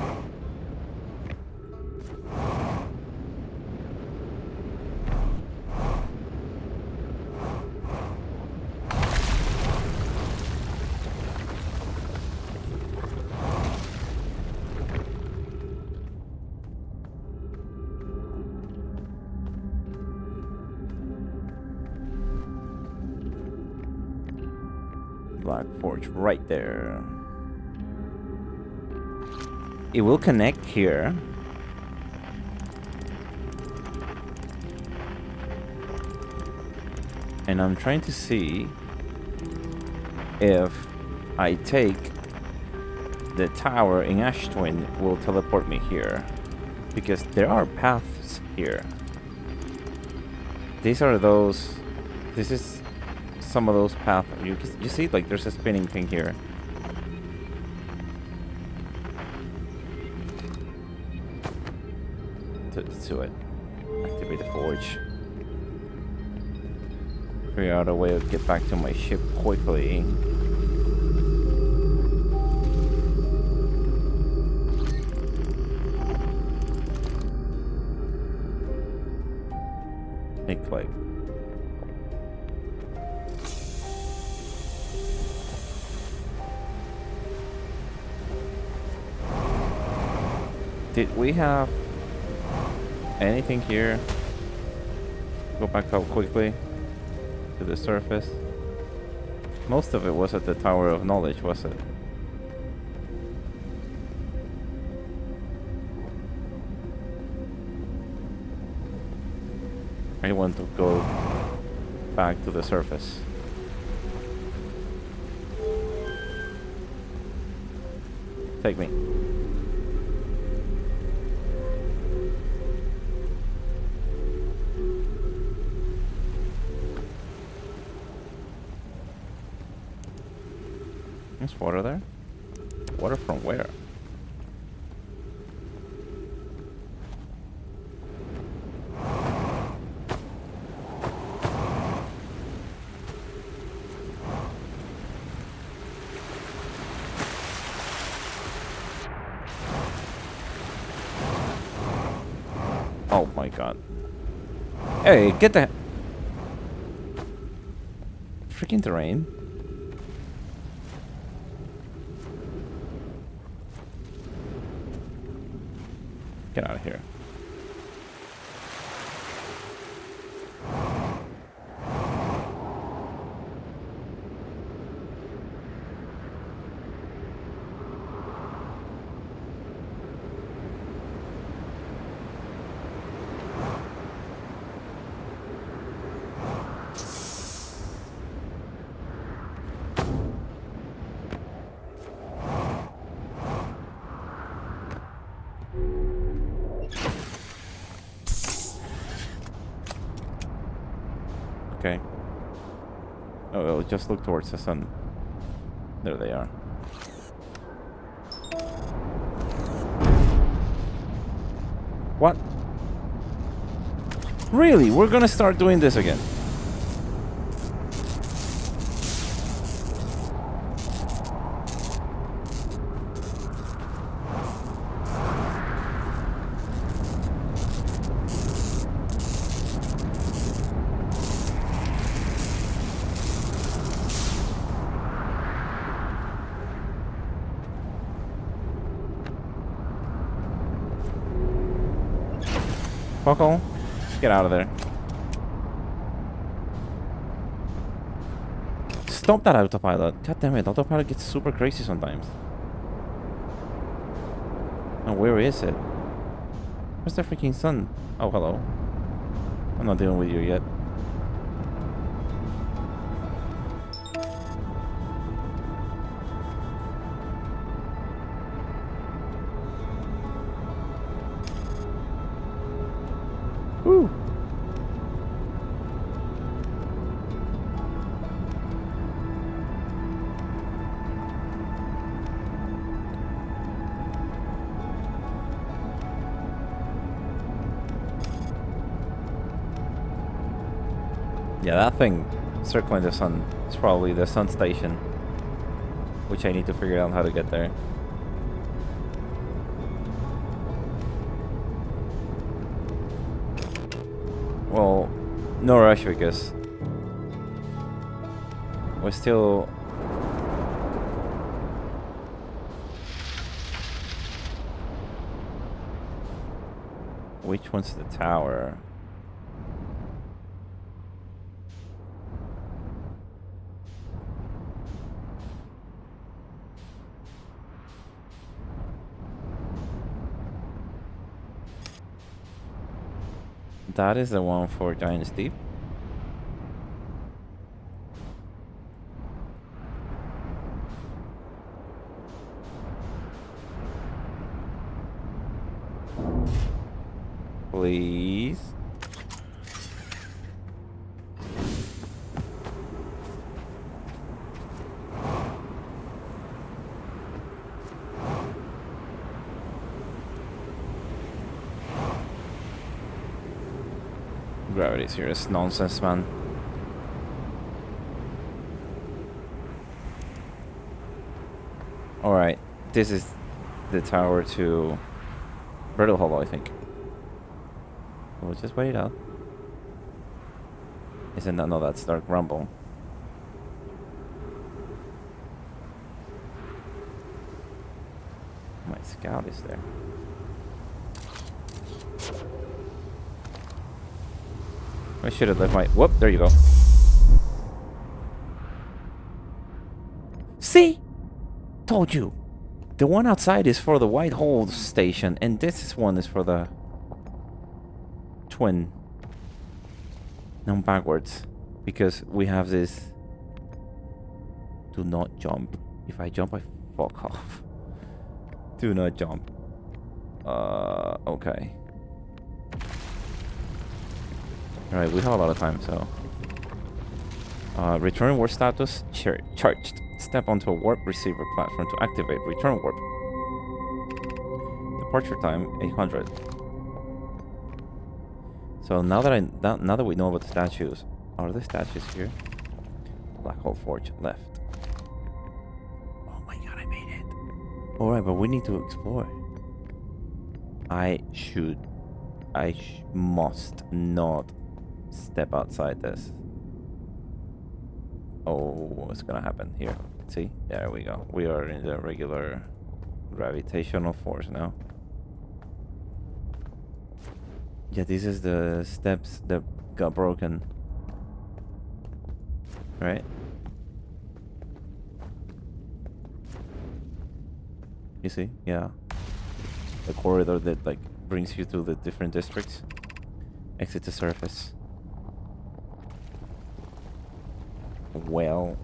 Black Forge right there. It will connect here. And I'm trying to see if I take the tower in Ash Twin will teleport me here. Because there are paths here. These are those... This is some of those paths. You see, like, there's a spinning thing here. To it. Activate the forge. Figure out a way to get back to my ship quickly. Hey, click. Did we have anything here? Go back up quickly to the surface. Most of it was at the Tower of Knowledge, was it? I want to go back to the surface. Take me. There's water there? Water from where? Oh my god. Hey, get the freaking terrain. Get out of here. Okay. Oh, just look towards the sun. There they are. What? Really? We're gonna start doing this again? Buckle, get out of there. Stop that autopilot. God damn it, autopilot gets super crazy sometimes. And where is it? Where's the freaking sun? Oh, hello. I'm not dealing with you yet. Woo! Yeah, that thing circling the sun is probably the sun station, which I need to figure out how to get there. Well, no rush because we're still... Which one's the tower? That is the one for Giant's Deep. Please. Gravity is serious nonsense, man. Alright, this is the tower to Brittle Hollow, I think. We'll just wait it out. Isn't that? No, that's Dark Rumble. My scout is there. I should have left my... Whoop, there you go. See? Told you. The one outside is for the White Hole station, and this one is for the twin. Now backwards. Because we have this... Do not jump. If I jump, I fuck off. Do not jump. Okay. Alright, we have a lot of time, so... return warp status charged. Step onto a warp receiver platform to activate return warp. Departure time 800. So now that we know about the statues, are the statues here? Black Hole Forge left. Oh my god, I made it. Alright, but we need to explore. I must not step outside this. Oh, what's gonna happen here? See? There we go. We are in the regular gravitational force now. Yeah, this is the steps that got broken. Right? You see? Yeah. The corridor that like brings you to the different districts. Exit the surface. Well,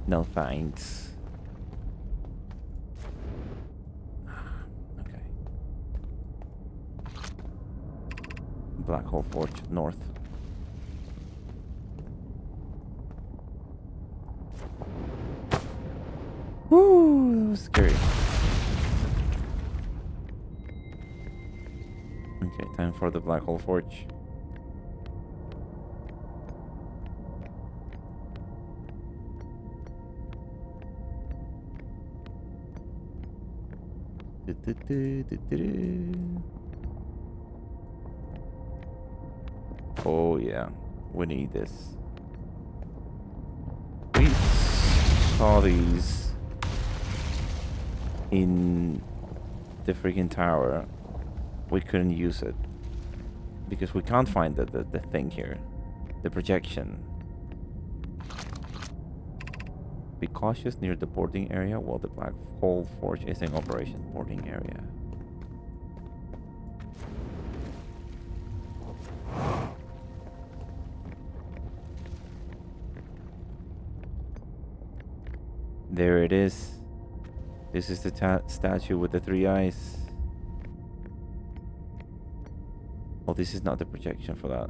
no thanks. Okay. Black Hole Forge north. Woo, that was scary. Okay, time for the Black Hole Forge. Oh yeah, we need this. We saw these in the freaking tower. We couldn't use it. because we can't find the thing here, the projection. Be cautious near the boarding area while the black hole forge is in operation. Boarding area. There it is. This is the statue with the 3 eyes. Oh, this is not the projection for that.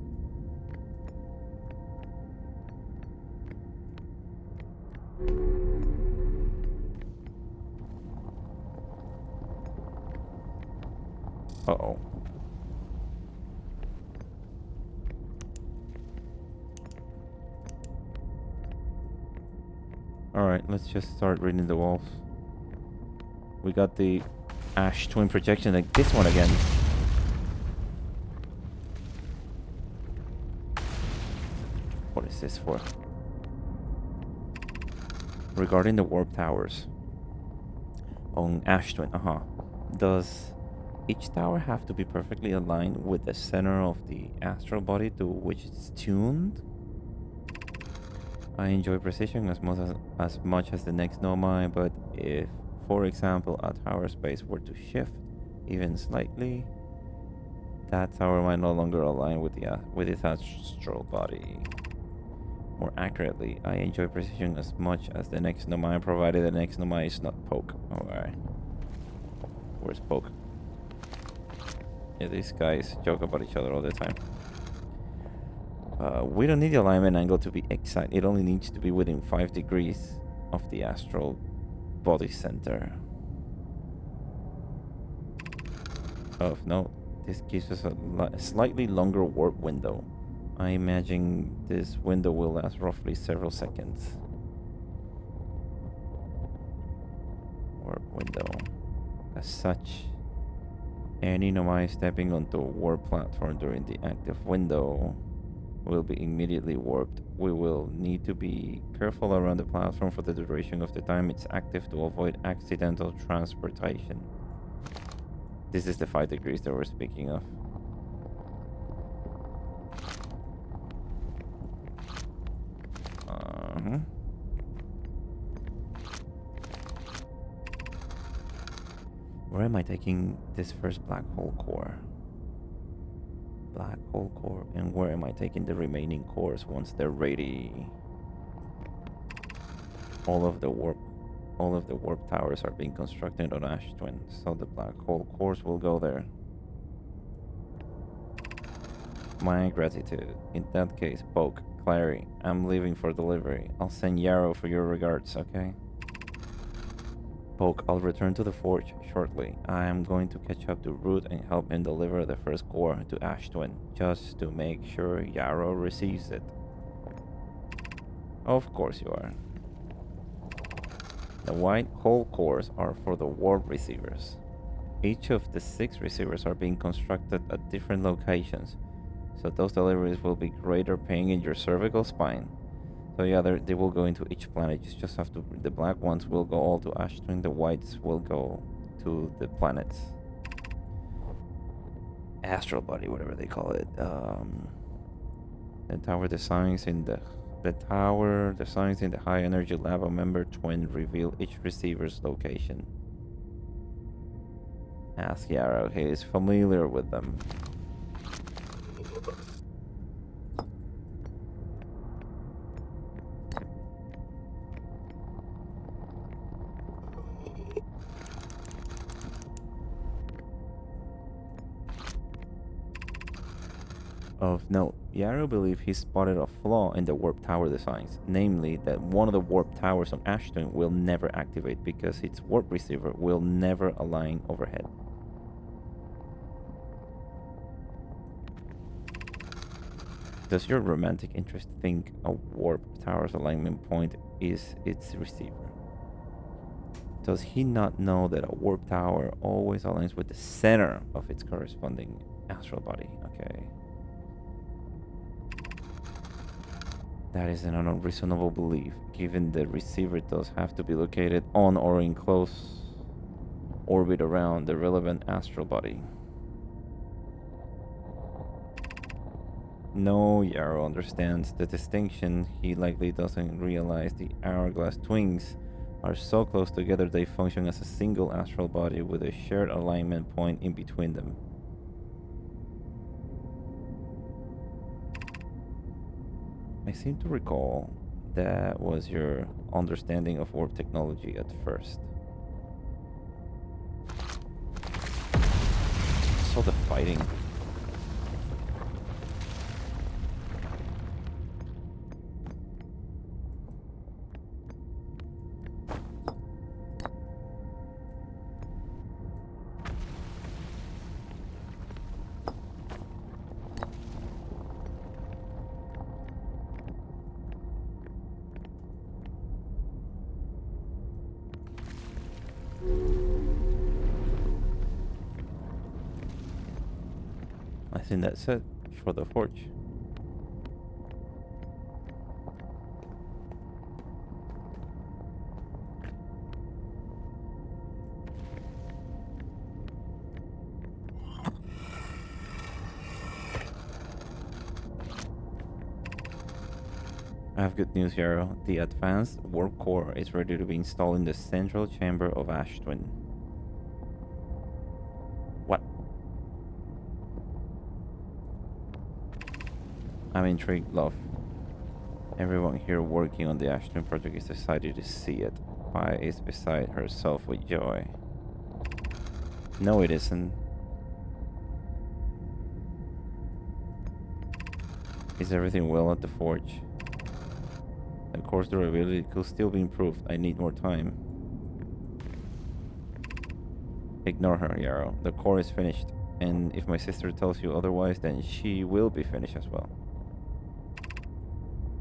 Uh-oh. Alright, let's just start reading the walls. We got the Ash Twin projection, like this one again. What is this for? Regarding the warp towers on Ash Twin, does each tower have to be perfectly aligned with the center of the astral body to which it's tuned? I enjoy precision as much as the next Nomai, but if, for example, a tower space were to shift even slightly, that tower might no longer align with its astral body. More accurately, I enjoy precision as much as the next Nomai, provided the next Nomai is not Poke. Alright. Where's Poke? Yeah, these guys joke about each other all the time. We don't need the alignment angle to be exact. It only needs to be within 5 degrees of the astral body center. Oh, no. This gives us a slightly longer warp window. I imagine this window will last roughly several seconds. Warp window. As such, any Nomai stepping onto a warp platform during the active window will be immediately warped. We will need to be careful around the platform for the duration of the time it's active to avoid accidental transportation. This is the 5 degrees that we're speaking of. Where am I taking this first black hole core? Black hole core, and where am I taking the remaining cores once they're ready? All of the warp towers are being constructed on Ash Twin, so the black hole cores will go there. My gratitude. In that case, Poke, Clary, I'm leaving for delivery. I'll send Yarrow for your regards, okay? Poke, I'll return to the forge shortly. I am going to catch up to Root and help him deliver the first core to Ash Twin, just to make sure Yarrow receives it. Of course you are. The white hole cores are for the warp receivers. Each of the 6 receivers are being constructed at different locations, so those deliveries will be greater pain in your cervical spine. So yeah, they will go into each planet. You just have to. The black ones will go all to Ash Twin. The whites will go to the planets. Astral body, whatever they call it. The tower designs in the high energy lava member twin reveal each receiver's location. Ask Yarrow. He is familiar with them. Of note, Yarrow believes he spotted a flaw in the warp tower designs, namely that one of the warp towers on Ash Twin will never activate because its warp receiver will never align overhead. Does your romantic interest think a warp tower's alignment point is its receiver? Does he not know that a warp tower always aligns with the center of its corresponding astral body? Okay. That is an unreasonable belief, given the receiver does have to be located on or in close orbit around the relevant astral body. No, Yarrow understands the distinction. He likely doesn't realize the hourglass twins are so close together they function as a single astral body with a shared alignment point in between them. I seem to recall that was your understanding of warp technology at first. I saw the fighting. I think that's it for the forge. I have good news, Yarrow. The advanced warp core is ready to be installed in the central chamber of Ash Twin. What? I'm intrigued, love. Everyone here working on the Ash Twin project is excited to see it. Pi is beside herself with joy. No, it isn't. Is everything well at the forge? The core's durability could still be improved. I need more time. Ignore her, Yarrow. The core is finished. And if my sister tells you otherwise, then she will be finished as well.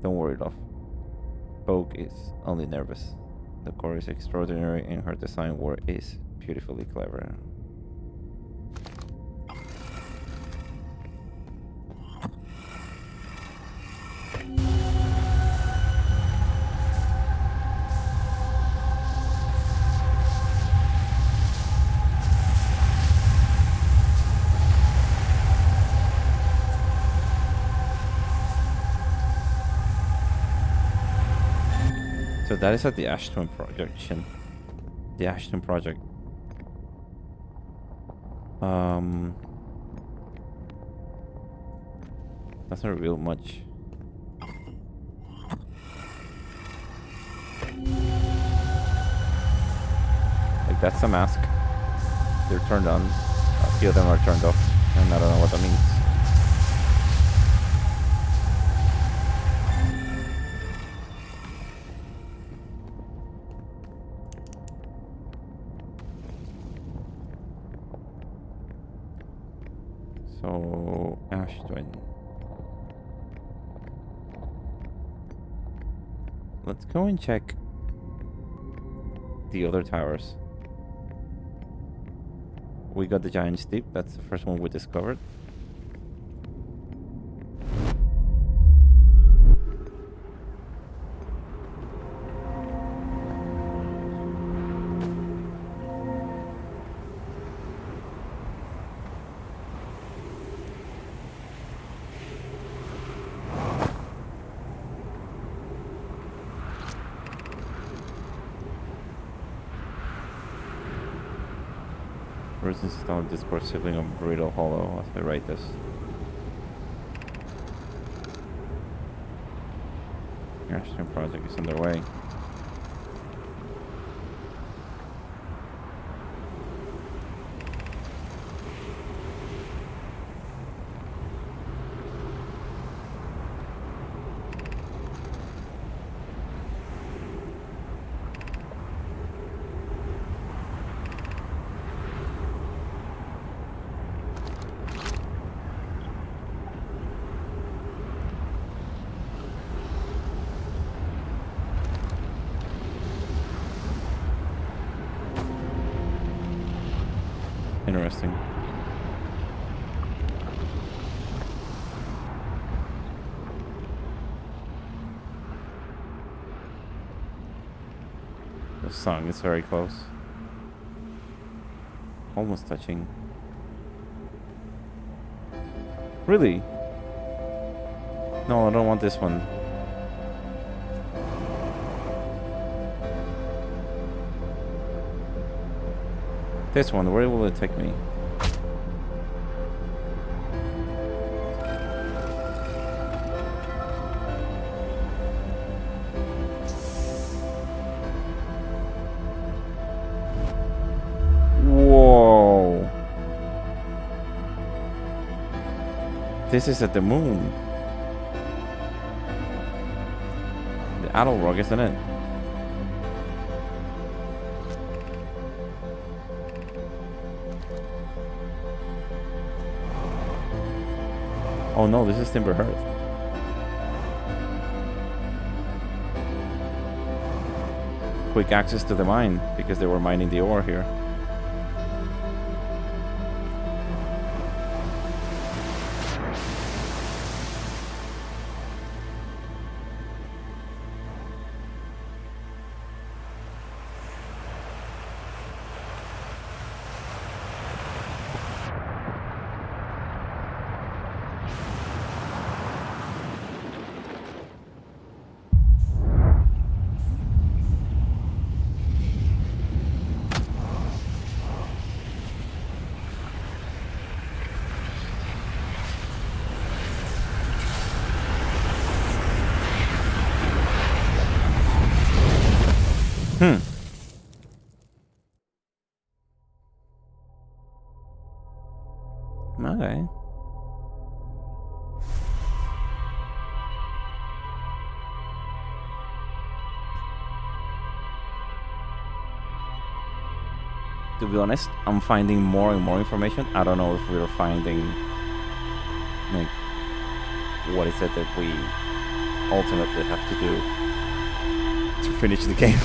Don't worry, love. Poke is only nervous. The core is extraordinary and her design work is beautifully clever. So that is at the Ashton projection. The Ashton project. Doesn't reveal much. Like, that's a mask. They're turned on. A few of them are turned off. And I don't know what that means. So, Ash Twin. Let's go and check the other towers. We got the giant steep. That's the first one we discovered. Versus stone discord sibling of Burrito Hollow as I write this. Ashton project is underway. Interesting. The song is very close. Almost touching. Really? No, I don't want this one. This one, where will it take me? Whoa! This is at the moon. The adult rock, isn't it? Oh no, this is Timber Hearth. Quick access to the mine, because they were mining the ore here. Okay. To be honest, I'm finding more and more information. I don't know if we're finding, like, what is it that we ultimately have to do to finish the game.